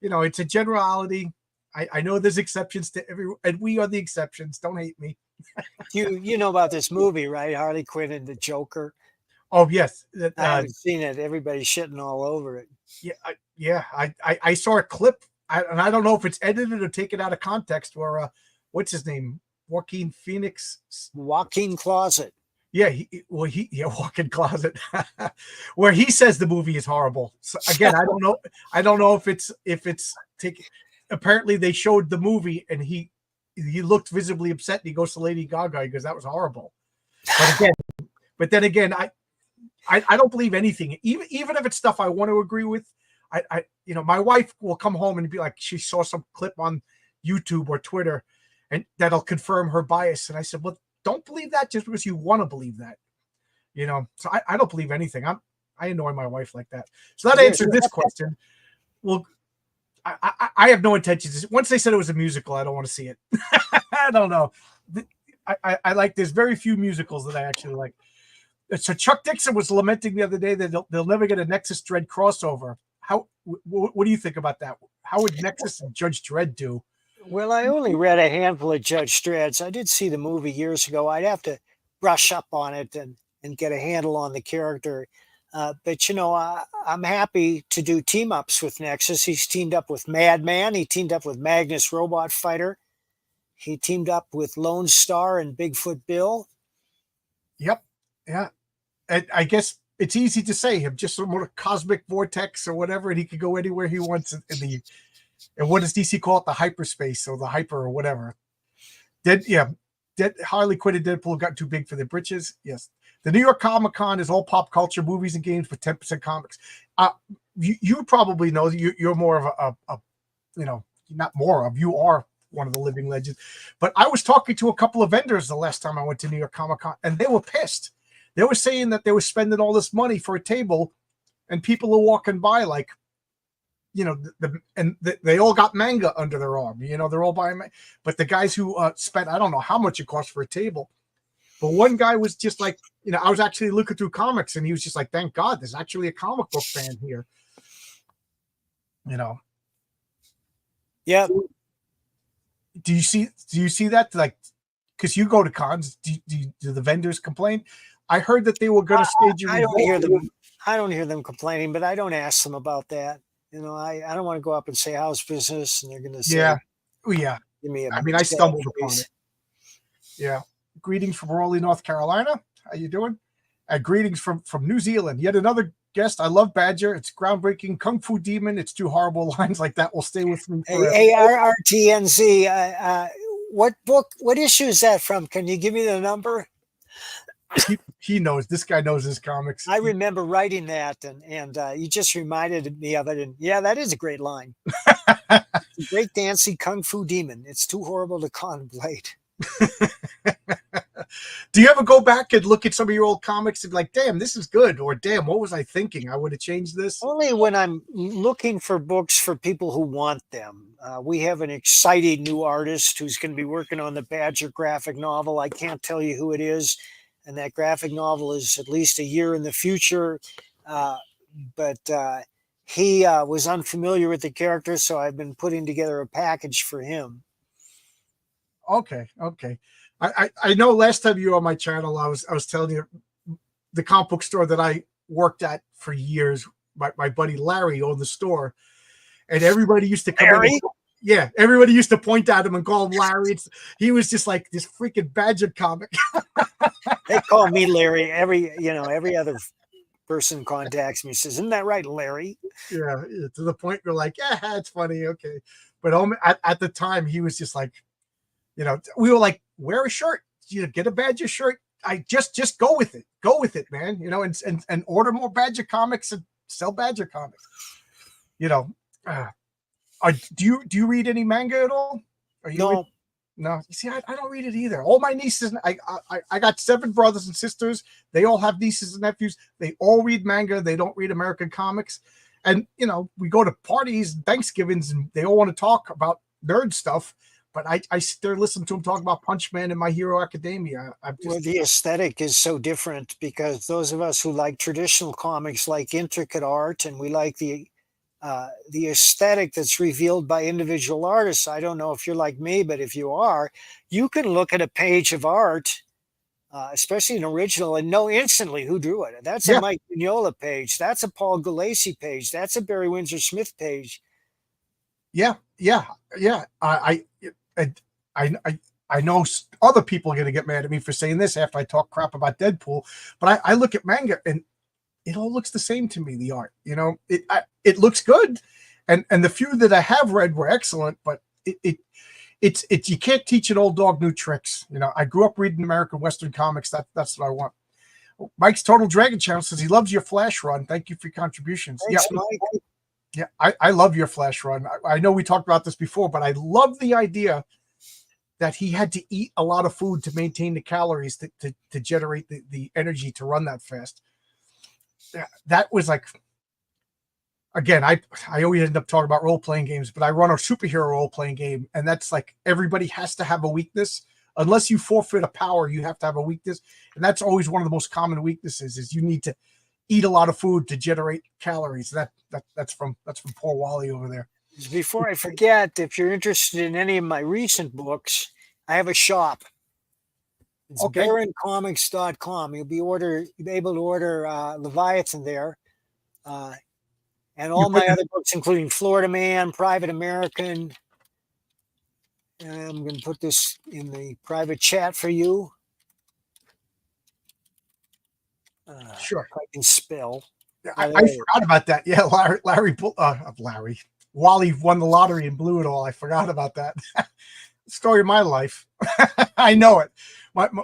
It's a generality. I know there's exceptions to and we are the exceptions. Don't hate me. You know about this movie, right? Harley Quinn and the Joker. Oh yes. I haven't seen it. Everybody's shitting all over it. Yeah. I saw a clip. And I don't know if it's edited or taken out of context, where what's his name? Joaquin Phoenix. Joaquin Closet. Yeah, Joaquin Closet. Where he says the movie is horrible. So again, I don't know if it's taken. Apparently they showed the movie and he looked visibly upset, and he goes to Lady Gaga. He goes, that was horrible. But then again, I don't believe anything. Even if it's stuff I want to agree with. My wife will come home and be like, she saw some clip on YouTube or Twitter, and that'll confirm her bias. And I said, well, don't believe that just because you want to believe that, So I don't believe anything. I annoy my wife like that. So that answered this question. Well, I have no intentions. Once they said it was a musical, I don't want to see it. I don't know. I like. There's very few musicals that I actually like. So Chuck Dixon was lamenting the other day that they'll never get a Nexus Dredd crossover. How? What do you think about that? How would Nexus and Judge Dredd do? Well, I only read a handful of Judge Dredd's. I did see the movie years ago. I'd have to brush up on it and get a handle on the character. But, I'm happy to do team ups with Nexus. He's teamed up with Madman. He teamed up with Magnus Robot Fighter. He teamed up with Lone Star and Bigfoot Bill. Yep. Yeah. And I guess it's easy to say him, just some more cosmic vortex or whatever, and he could go anywhere he wants in the. And what does DC call it? The hyperspace or the hyper or whatever. Harley Quinn and Deadpool got too big for their britches. Yes. The New York Comic Con is all pop culture, movies and games with 10% comics. You probably know you're more of not more of, you are one of the living legends. But I was talking to a couple of vendors the last time I went to New York Comic Con, and they were pissed. They were saying that they were spending all this money for a table, and people are walking by like, they all got manga under their arm. They're all buying. But the guys who spent, I don't know how much it cost for a table, but one guy was just like, I was actually looking through comics, and he was just like, "Thank God, there's actually a comic book fan here." Yeah. Do you see that? Like, because you go to cons, do the vendors complain? I heard that they were going to stage. I don't hear them complaining, but I don't ask them about that. I don't want to go up and say how's business, and they're going to say, yeah. Give me I stumbled upon it. Yeah. Greetings from Raleigh, North Carolina. How you doing? Greetings from New Zealand. Yet another guest. I love Badger. It's groundbreaking. Kung Fu Demon. It's two horrible lines like that will stay with me forever. ARRTNZ. What issue is that from? Can you give me the number? He knows. This guy knows his comics. I remember writing that, and you just reminded me of it. And yeah, that is a great line. Great dancing Kung Fu Demon. It's too horrible to contemplate. Do you ever go back and look at some of your old comics and be like, damn, this is good, or damn, what was I thinking? I would have changed this? Only when I'm looking for books for people who want them. We have an exciting new artist who's going to be working on the Badger graphic novel. I can't tell you who it is, and that graphic novel is at least a year in the future. But he was unfamiliar with the character, so I've been putting together a package for him. Okay. I know last time you were on my channel, I was telling you the comic book store that I worked at for years. My buddy Larry owned the store, and everybody used to come Larry? Everybody used to point at him and call him Larry. He was just like this freaking Badger comic. They call me Larry. Every other person contacts me, says, "Isn't that right, Larry?" Yeah, to the point where like, yeah, it's funny, okay. But at the time, he was just like, we were like, wear a shirt, get a Badger shirt. I just go with it, man. And order more Badger comics and sell Badger comics. Do you read any manga at all? No. No. You see, I don't read it either. All my nieces, I got 7 brothers and sisters. They all have nieces and nephews. They all read manga. They don't read American comics. And we go to parties, Thanksgivings, and they all want to talk about nerd stuff. But I still listen to them talk about Punch Man and My Hero Academia. Well, the aesthetic is so different because those of us who like traditional comics like intricate art, and we like the aesthetic that's revealed by individual artists. I don't know if you're like me, but if you are, you can look at a page of art, especially an original, and know instantly who drew it. That's a Mike Mignola page. That's a Paul Gulacy page. That's a Barry Windsor Smith page. Yeah. I know other people are going to get mad at me for saying this after I talk crap about Deadpool, but I look at manga and it all looks the same to me. The art, it looks good, and the few that I have read were excellent. But it's you can't teach an old dog new tricks. I grew up reading American Western comics. That's what I want. Mike's Total Dragon Channel says he loves your Flash run. Thank you for your contributions. Thanks, Mike. Yeah, I love your Flash run. I know we talked about this before, but I love the idea that he had to eat a lot of food to maintain the calories to generate the energy to run that fast. That was like, again, I always end up talking about role-playing games, but I run a superhero role-playing game, and that's like everybody has to have a weakness. unless you forfeit a power, you have to have a weakness. And that's always one of the most common weaknesses is you need to eat a lot of food to generate calories. That's from poor Wally over there. Before I forget, if you're interested in any of my recent books, I have a shop. It's Okay. baroncomics.com. You'll be able to order Leviathan there. And all my other books, including Florida Man, Private American. And I'm going to put this in the private chat for you. Sure. If I can spell. I forgot about that. Yeah, Larry. Wally won the lottery and blew it all. I forgot about that. Story of my life. I know it.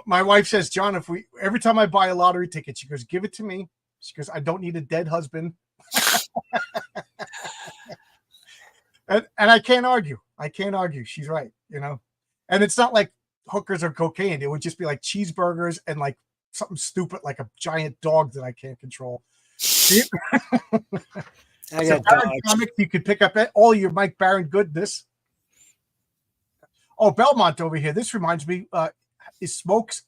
My wife says, John, every time I buy a lottery ticket, she goes, give it to me. She goes, I don't need a dead husband. and I can't argue. She's right, you know. And it's not like hookers or cocaine. It would just be like cheeseburgers and like something stupid like a giant dog that I can't control. I got comics, you could pick up all your Mike Baron goodness. Oh, Belmont over here. This reminds me, is Smokes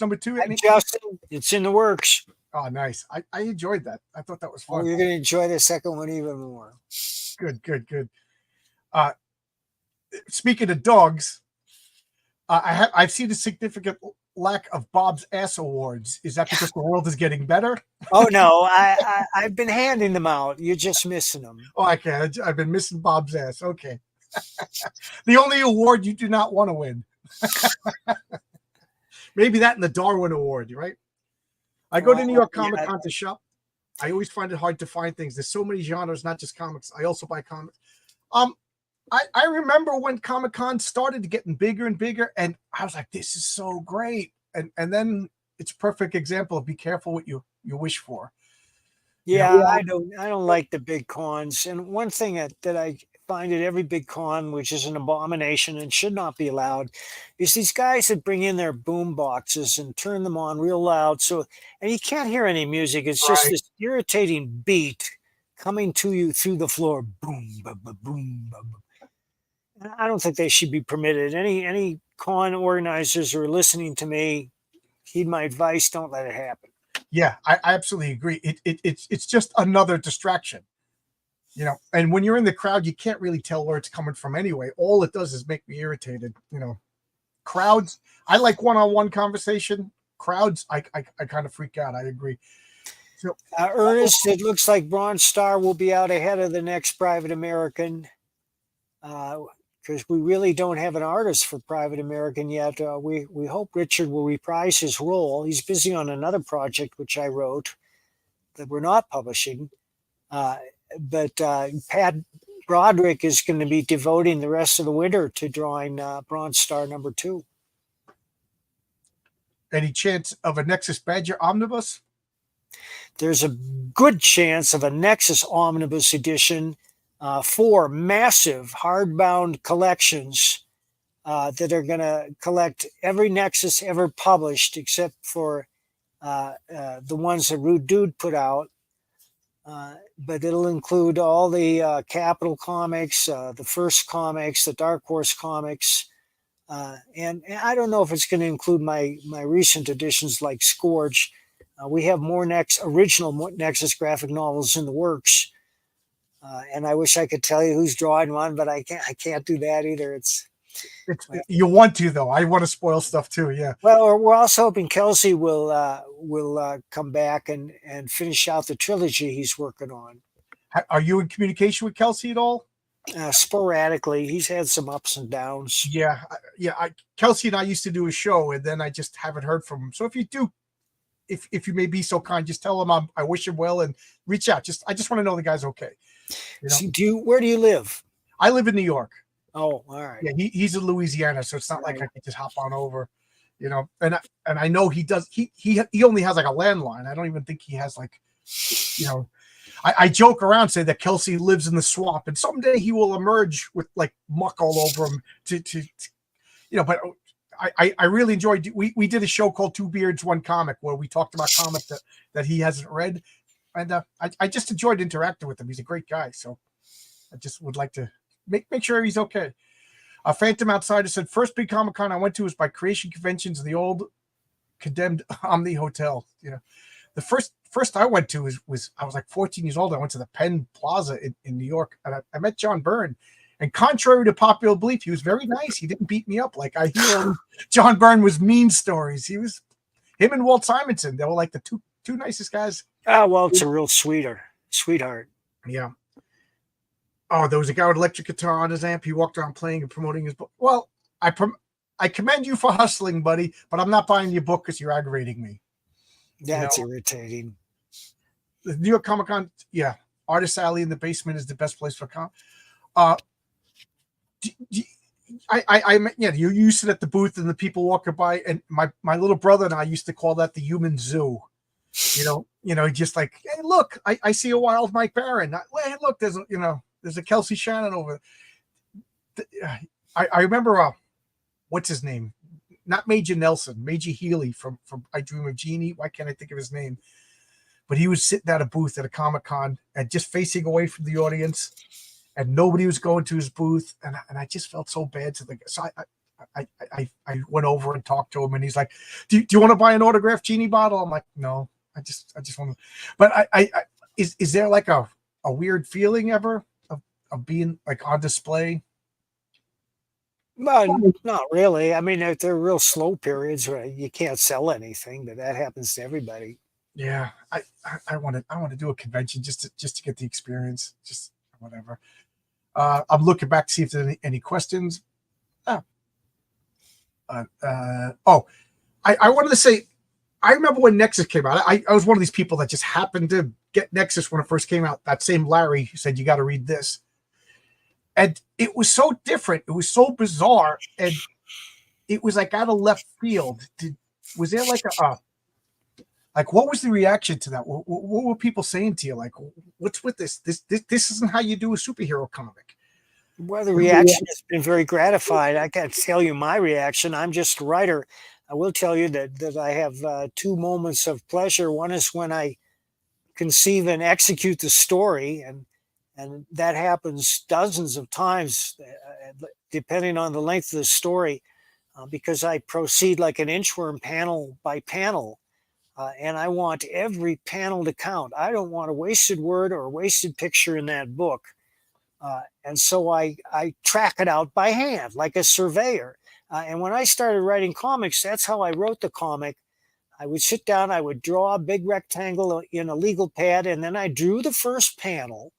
number 2? Justin, it's in the works. Oh, nice. I enjoyed that. I thought that was fun. Oh, you're going to enjoy the second one even more. Good. Speaking of dogs, I've seen a significant lack of Bob's Ass Awards. Is that because the world is getting better? Oh no, I've been handing them out. You're just missing them. Oh, okay. I've been missing Bob's ass. Okay. The only award you do not want to win. Maybe that and the Darwin Award, right? I go to New York Comic Con to shop. I always find it hard to find things. There's so many genres, not just comics. I also buy comics. I remember when Comic Con started getting bigger and bigger, and I was like, this is so great. And then it's a perfect example of be careful what you wish for. Yeah, I don't like the big cons. And one thing that I find at every big con, which is an abomination and should not be allowed, is these guys that bring in their boom boxes and turn them on real loud. And you can't hear any music. It's just this irritating beat coming to you through the floor. Boom, ba, ba, boom, ba, ba. I don't think they should be permitted. Any con organizers who are listening to me, heed my advice, don't let it happen. Yeah, I absolutely agree. It's just another distraction, you know. And when you're in the crowd, you can't really tell where it's coming from anyway. All it does is make me irritated, you know. Crowds, I like one-on-one conversation. Crowds, I kind of freak out. I agree. So, Ernest, it looks like Bronze Star will be out ahead of the next Private American. Because we really don't have an artist for Private American yet. We hope Richard will reprise his role. He's busy on another project, which I wrote, that we're not publishing. But Pat Broderick is going to be devoting the rest of the winter to drawing Bronze Star number 2. Any chance of a Nexus Badger omnibus? There's a good chance of a Nexus omnibus edition. 4 massive hardbound collections that are going to collect every Nexus ever published, except for the ones that Rude Dude put out. But it'll include all the Capital comics, the First comics, the Dark Horse comics. And I don't know if it's going to include my recent editions like Scourge. We have more original Nexus graphic novels in the works. And I wish I could tell you who's drawing one, but I can't do that either. You want to, though. I want to spoil stuff too. Yeah. Well, we're also hoping Kelsey will come back and finish out the trilogy he's working on. Are you in communication with Kelsey at all? Sporadically. He's had some ups and downs. Yeah. Kelsey and I used to do a show, and then I just haven't heard from him. So if you do, if you may be so kind, just tell him I wish him well and reach out. I just want to know the guy's okay. You know? So where do you live? I live in New York. Oh, all right. Yeah, he's in Louisiana, so it's not like I can just hop on over, you know. And I know he does. He only has like a landline. I don't even think he has like, you know. I joke around, say that Kelsey lives in the swamp, and someday he will emerge with like muck all over him to you know. But I really enjoyed. We did a show called Two Beards, One Comic, where we talked about comics that he hasn't read. And I just enjoyed interacting with him. He's a great guy. So I just would like to make sure he's okay. A Phantom Outsider said, first big Comic Con I went to was by Creation Conventions in the old condemned Omni Hotel. You know, the first I went to was I was like 14 years old. I went to the Penn Plaza in New York, and I met John Byrne. And contrary to popular belief, he was very nice. He didn't beat me up like I hear. John Byrne was mean stories. Him and Walt Simonson. They were like the two nicest guys. Walt's a real sweetheart. Yeah. Oh, there was a guy with electric guitar on his amp. He walked around playing and promoting his book. Well, I commend you for hustling, buddy, but I'm not buying your book because you're aggravating me. That's irritating. The New York Comic Con, yeah. Artist Alley in the basement is the best place for you used to sit at the booth and the people walking by, and my little brother and I used to call that the human zoo. You know, just like, hey, look, I see a wild Mike Barron. Hey, look, there's a Kelsey Shannon over there. I remember what's his name? Not Major Nelson, Major Healy from I Dream of Jeannie. Why can't I think of his name? But he was sitting at a booth at a Comic Con and just facing away from the audience, and nobody was going to his booth, and I just felt so bad to the guy. So I went over and talked to him, and he's like, "Do you want to buy an autographed Genie bottle?" I'm like, "No, I just want to." But is there like a weird feeling ever of being like on display? Well, not really. I mean, there are real slow periods where you can't sell anything, but that happens to everybody. Yeah, I want to do a convention just to get the experience, just whatever. I'm looking back to see if there's any questions. I wanted to say, I remember when Nexus came out. I was one of these people that just happened to get Nexus when it first came out. That same Larry who said, you got to read this. And it was so different. It was so bizarre. And it was like out of left field. Was there like what was the reaction to that? What were people saying to you? Like, what's with this? This isn't how you do a superhero comic. Well, the reaction has been very gratified. I can't tell you my reaction. I'm just a writer. I will tell you that I have two moments of pleasure. One is when I conceive and execute the story, and that happens dozens of times, depending on the length of the story, because I proceed like an inchworm, panel by panel. And I want every panel to count. I don't want a wasted word or a wasted picture in that book. And so I track it out by hand, like a surveyor. And when I started writing comics, that's how I wrote the comic. I would sit down, I would draw a big rectangle in a legal pad, and then I drew the first panel.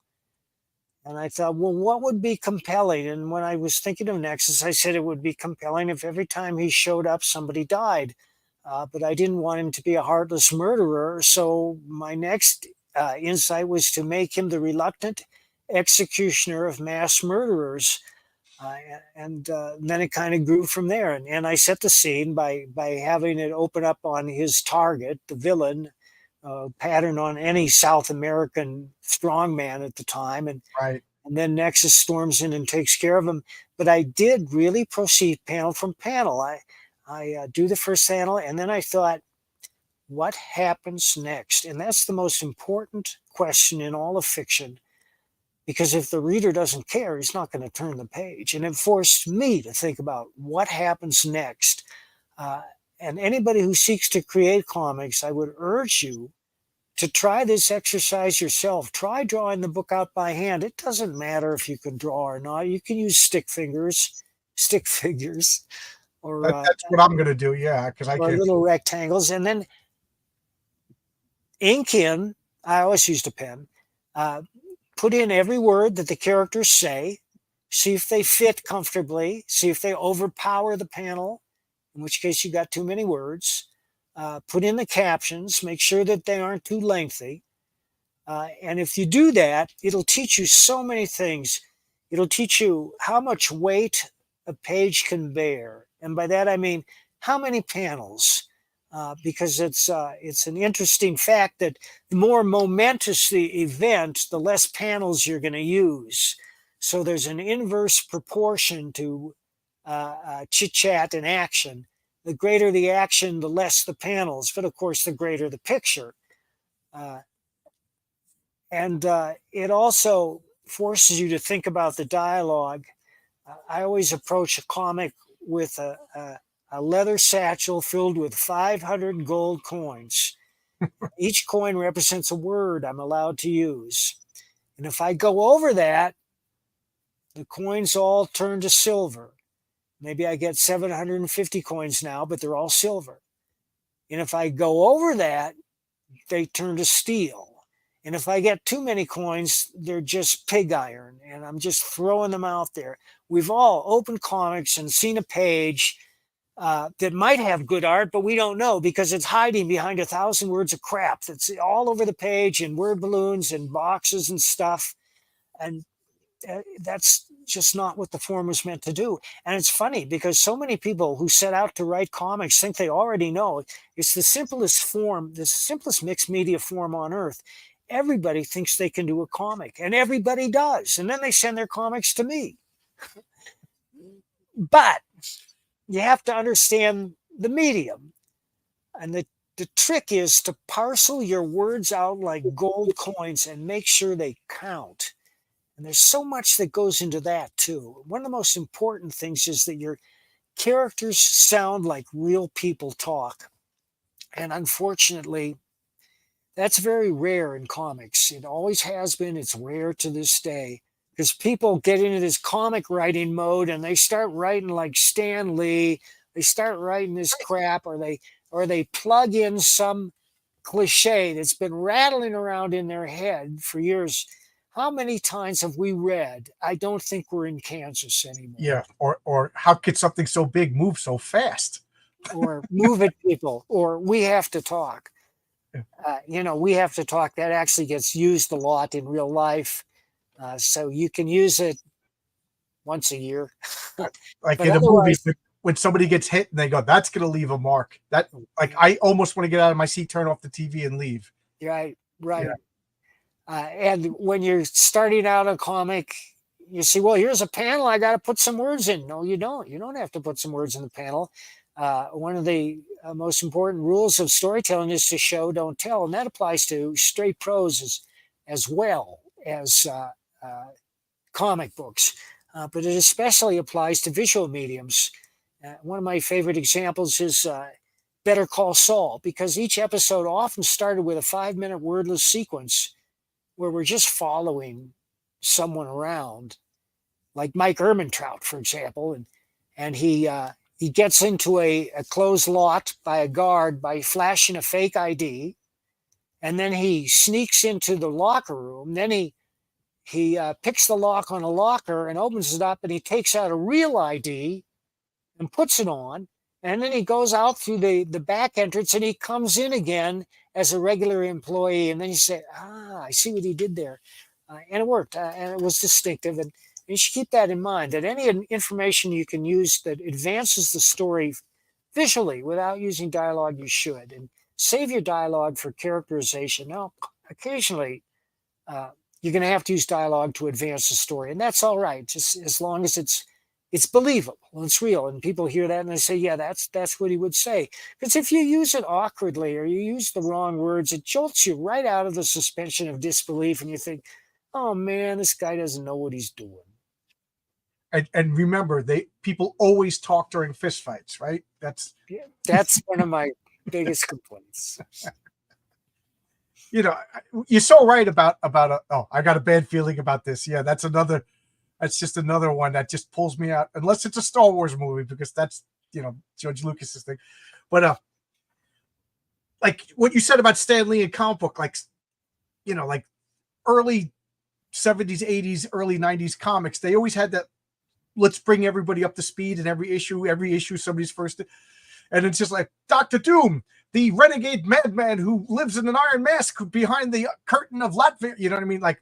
And I thought, well, what would be compelling? And when I was thinking of Nexus, I said it would be compelling if every time he showed up, somebody died. But I didn't want him to be a heartless murderer. So my next insight was to make him the reluctant executioner of mass murderers. And then it kind of grew from there. And I set the scene by having it open up on his target, the villain, pattern on any South American strongman at the time. And then Nexus storms in and takes care of him. But I did really proceed panel from panel. I do the first panel, and then I thought, what happens next? And that's the most important question in all of fiction, because if the reader doesn't care, he's not going to turn the page. And it forced me to think about what happens next. And anybody who seeks to create comics, I would urge you to try this exercise yourself. Try drawing the book out by hand. It doesn't matter if you can draw or not. You can use stick figures, or that's what I'm going to do. Yeah, because I can little rectangles, and then ink in. I always used a pen. Put in every word that the characters say. See if they fit comfortably. See if they overpower the panel, in which case you got too many words. Put in the captions. Make sure that they aren't too lengthy. And if you do that, it'll teach you so many things. It'll teach you how much weight a page can bear. And by that, I mean, how many panels? Because it's an interesting fact that the more momentous the event, the less panels you're going to use. So there's an inverse proportion to chit-chat and action. The greater the action, the less the panels, but of course, the greater the picture. And it also forces you to think about the dialogue. I always approach a comic with a leather satchel filled with 500 gold coins. Each coin represents a word I'm allowed to use. And if I go over that, the coins all turn to silver. Maybe I get 750 coins now, but they're all silver. And if I go over that, they turn to steel. And if I get too many coins, they're just pig iron. And I'm just throwing them out there. We've all opened comics and seen a page that might have good art, but we don't know because it's hiding behind 1,000 words of crap that's all over the page and word balloons and boxes and stuff. And that's just not what the form was meant to do. And it's funny because so many people who set out to write comics think they already know. It's the simplest form, the simplest mixed media form on earth. Everybody thinks they can do a comic, and everybody does. And then they send their comics to me. But you have to understand the medium. And the trick is to parcel your words out like gold coins and make sure they count. And there's so much that goes into that too. One of the most important things is that your characters sound like real people talk. And unfortunately, that's very rare in comics. It always has been. It's rare to this day because people get into this comic writing mode and they start writing like Stan Lee. They start writing this crap, or they plug in some cliche that's been rattling around in their head for years. How many times have we read, I don't think we're in Kansas anymore? Yeah. Or how could something so big move so fast? Or move it, people, or we have to talk. We have to talk. That actually gets used a lot in real life. So you can use it once a year. Like But in a movie, otherwise- when somebody gets hit and they go, that's going to leave a mark. That, like, I almost want to get out of my seat, turn off the TV and leave. Right. Yeah. And when you're starting out a comic, you see, well, here's a panel. I got to put some words in. No, you don't. You don't have to put some words in the panel. One of the most important rules of storytelling is to show, don't tell. And that applies to straight prose as well as comic books. But it especially applies to visual mediums. One of my favorite examples is Better Call Saul, because each episode often started with a 5-minute wordless sequence where we're just following someone around, like Mike Ehrmantraut, for example, and he gets into a closed lot by a guard by flashing a fake ID, and then he sneaks into the locker room. Then he picks the lock on a locker and opens it up, and he takes out a real ID and puts it on, and then he goes out through the back entrance and he comes in again as a regular employee. And then you say, I see what he did there. And it worked, and it was distinctive. And you should keep that in mind, that any information you can use that advances the story visually without using dialogue, you should. And save your dialogue for characterization. Now, occasionally, you're going to have to use dialogue to advance the story, and that's all right, just as long as it's believable and it's real. And people hear that and they say, yeah, that's what he would say. Because if you use it awkwardly or you use the wrong words, it jolts you right out of the suspension of disbelief. And you think, oh man, this guy doesn't know what he's doing. And remember, people always talk during fistfights, right? That's One of my biggest complaints. You're so right about I got a bad feeling about this. Yeah, that's just another one that just pulls me out, unless it's a Star Wars movie, because that's, George Lucas's thing. But like what you said about Stan Lee and comic book, like early 70s, 80s, early 90s comics, they always had that, let's bring everybody up to speed, and every issue somebody's first, and it's just like Dr. Doom, the renegade madman who lives in an iron mask behind the curtain of Latvia. You know what I mean? Like,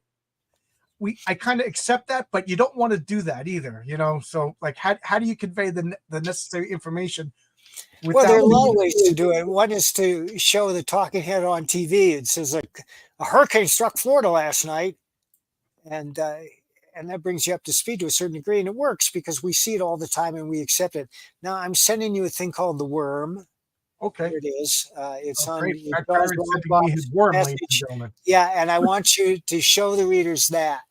I kind of accept that, but you don't want to do that either, So, like, how do you convey the necessary information? Well, there are a lot of ways to do it. One is to show the talking head on TV. It says a hurricane struck Florida last night, and that brings you up to speed to a certain degree, and it works because we see it all the time and we accept it. Now, I'm sending you a thing called The Worm. Okay. Here it is. It's on great. the His worm, ladies and message. gentlemen. Yeah, and I want you to show the readers that.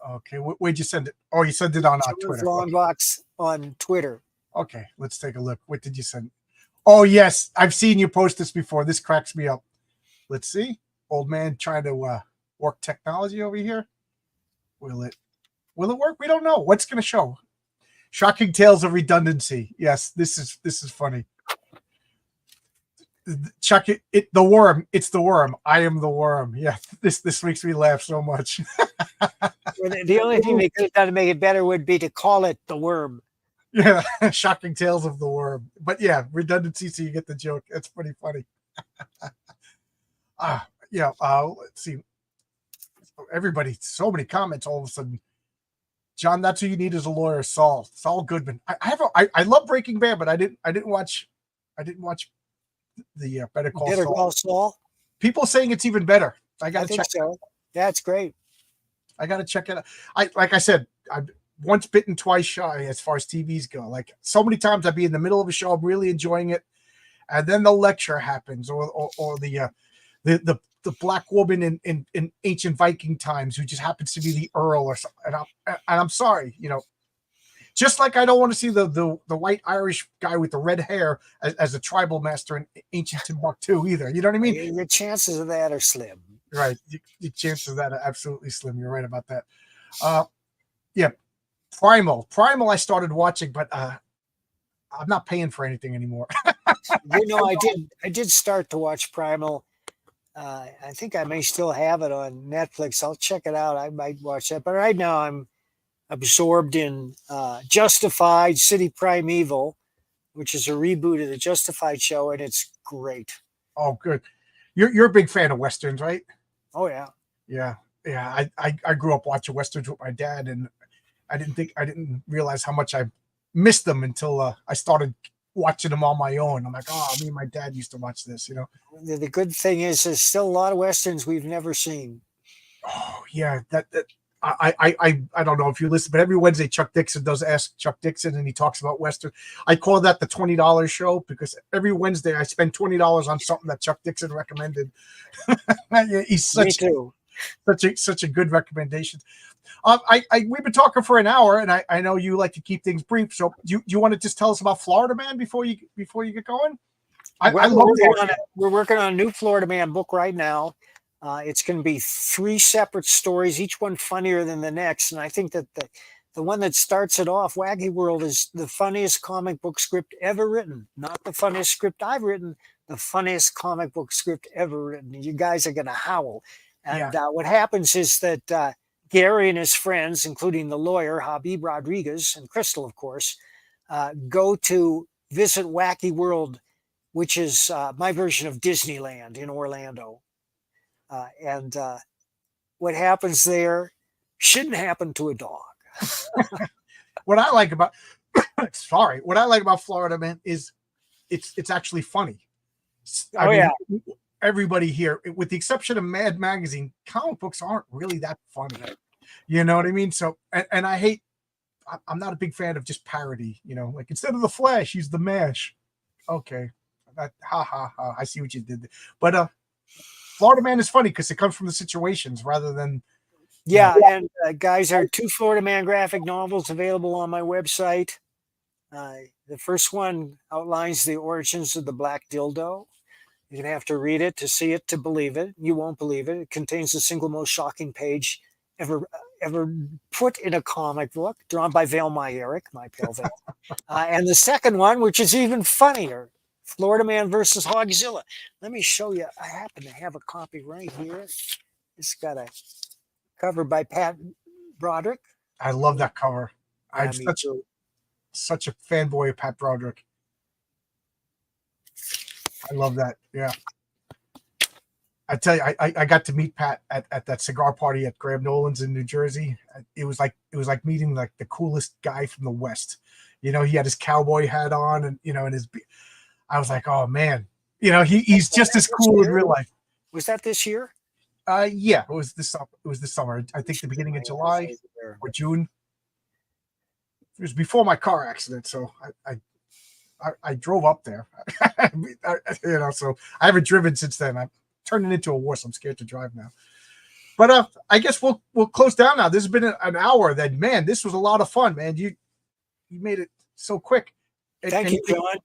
Okay, where'd you send it? Oh, you sent it on Twitter. Long Box on Twitter. Okay, let's take a look. What did you send? Oh yes, I've seen you post this before. This cracks me up. Let's see. Old man trying to work technology over here. Will it work? We don't know. What's going to show? Shocking tales of redundancy. Yes, this is funny. Chuck it the worm. It's the worm. I am the worm. Yeah, this makes me laugh so much. The only thing they could have done to make it better would be to call it the worm. Yeah, shocking tales of the worm. But yeah, redundancy, so you get the joke. That's pretty funny. Let's see. Everybody, so many comments all of a sudden. John, that's who you need as a lawyer, Saul Goodman. I love Breaking Bad, but I didn't watch the Better Call Saul. People saying it's even better. I gotta check. So. Yeah, it's great. I gotta check it out. Like I said, I'm once bitten, twice shy as far as TVs go. Like so many times I'd be in the middle of a show, I'm really enjoying it, and then the lecture happens, or the black woman in ancient Viking times who just happens to be the Earl or something. And I'm sorry, just like I don't want to see the white Irish guy with the red hair as a tribal master in ancient Timbuktu either. You know what I mean? Your chances of that are slim. Right. The chances of that are absolutely slim. You're right about that. Yeah. Primal I started watching, but I'm not paying for anything anymore. I did start to watch Primal. I think I may still have it on Netflix. I'll check it out. I might watch that. But right now I'm absorbed in Justified City Primeval, which is a reboot of the Justified show, and it's great. Oh, good. You're a big fan of Westerns, right? Oh, yeah. Yeah. I grew up watching Westerns with my dad, and I didn't realize how much I missed them until I started watching them on my own. I'm like, oh, me and my dad used to watch this, The good thing is there's still a lot of Westerns we've never seen. Oh, yeah. I don't know if you listen, but every Wednesday Chuck Dixon does Ask Chuck Dixon, and he talks about Western. I call that the $20 show because every Wednesday I spend $20 on something that Chuck Dixon recommended. He's such a good recommendation. We've been talking for an hour, and I know you like to keep things brief. So do you want to just tell us about Florida Man before you get going? We're working on a new Florida Man book right now. It's going to be 3 separate stories, each one funnier than the next. And I think that the one that starts it off, Wacky World, is the funniest comic book script ever written. Not the funniest script I've written, the funniest comic book script ever written. You guys are going to howl. And what happens is that Gary and his friends, including the lawyer, Habib Rodriguez, and Crystal, of course, go to visit Wacky World, which is my version of Disneyland in Orlando. And what happens there shouldn't happen to a dog. What I like about Florida Man is it's actually funny. Everybody here, with the exception of Mad Magazine, comic books aren't really that funny. You know what I mean? So, and I'm not a big fan of just parody, like instead of the Flash, use the Mash. Okay. I see what you did there. But Florida Man is funny because it comes from the situations rather than. Yeah. And guys, there are 2 Florida Man graphic novels available on my website. The first one outlines the origins of the black dildo. You're going to have to read it to see it, to believe it. You won't believe it. It contains the single most shocking page ever put in a comic book, drawn by Vail Myerick, my pal Vail. And the second one, which is even funnier, Florida Man versus Hogzilla. Let me show you. I happen to have a copy right here. It's got a cover by Pat Broderick. I love that cover. I'm such a fanboy of Pat Broderick. I love that. Yeah. I tell you, I got to meet Pat at that cigar party at Graham Nolan's in New Jersey. It was like meeting like the coolest guy from the West. He had his cowboy hat on, and I was like, oh man, he's just as cool in real life. Was that this year? Yeah, it was this summer. I think the beginning of July or June. It was before my car accident, so I drove up there. So I haven't driven since then. I'm turning into a horse. I'm scared to drive now. But I guess we'll close down now. This has been an hour. Then, man, this was a lot of fun, man. You made it so quick. Thank you, John.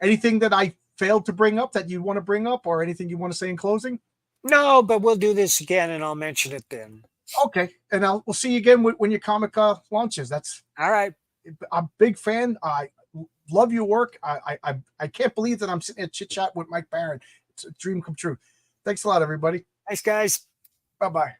Anything that I failed to bring up that you want to bring up, or anything you want to say in closing? No, but we'll do this again, and I'll mention it then. Okay, and we'll see you again when your comic launches. That's All right. I'm a big fan. I love your work. I can't believe that I'm sitting at Chit Chat with Mike Baron. It's a dream come true. Thanks a lot, everybody. Thanks, guys. Bye bye.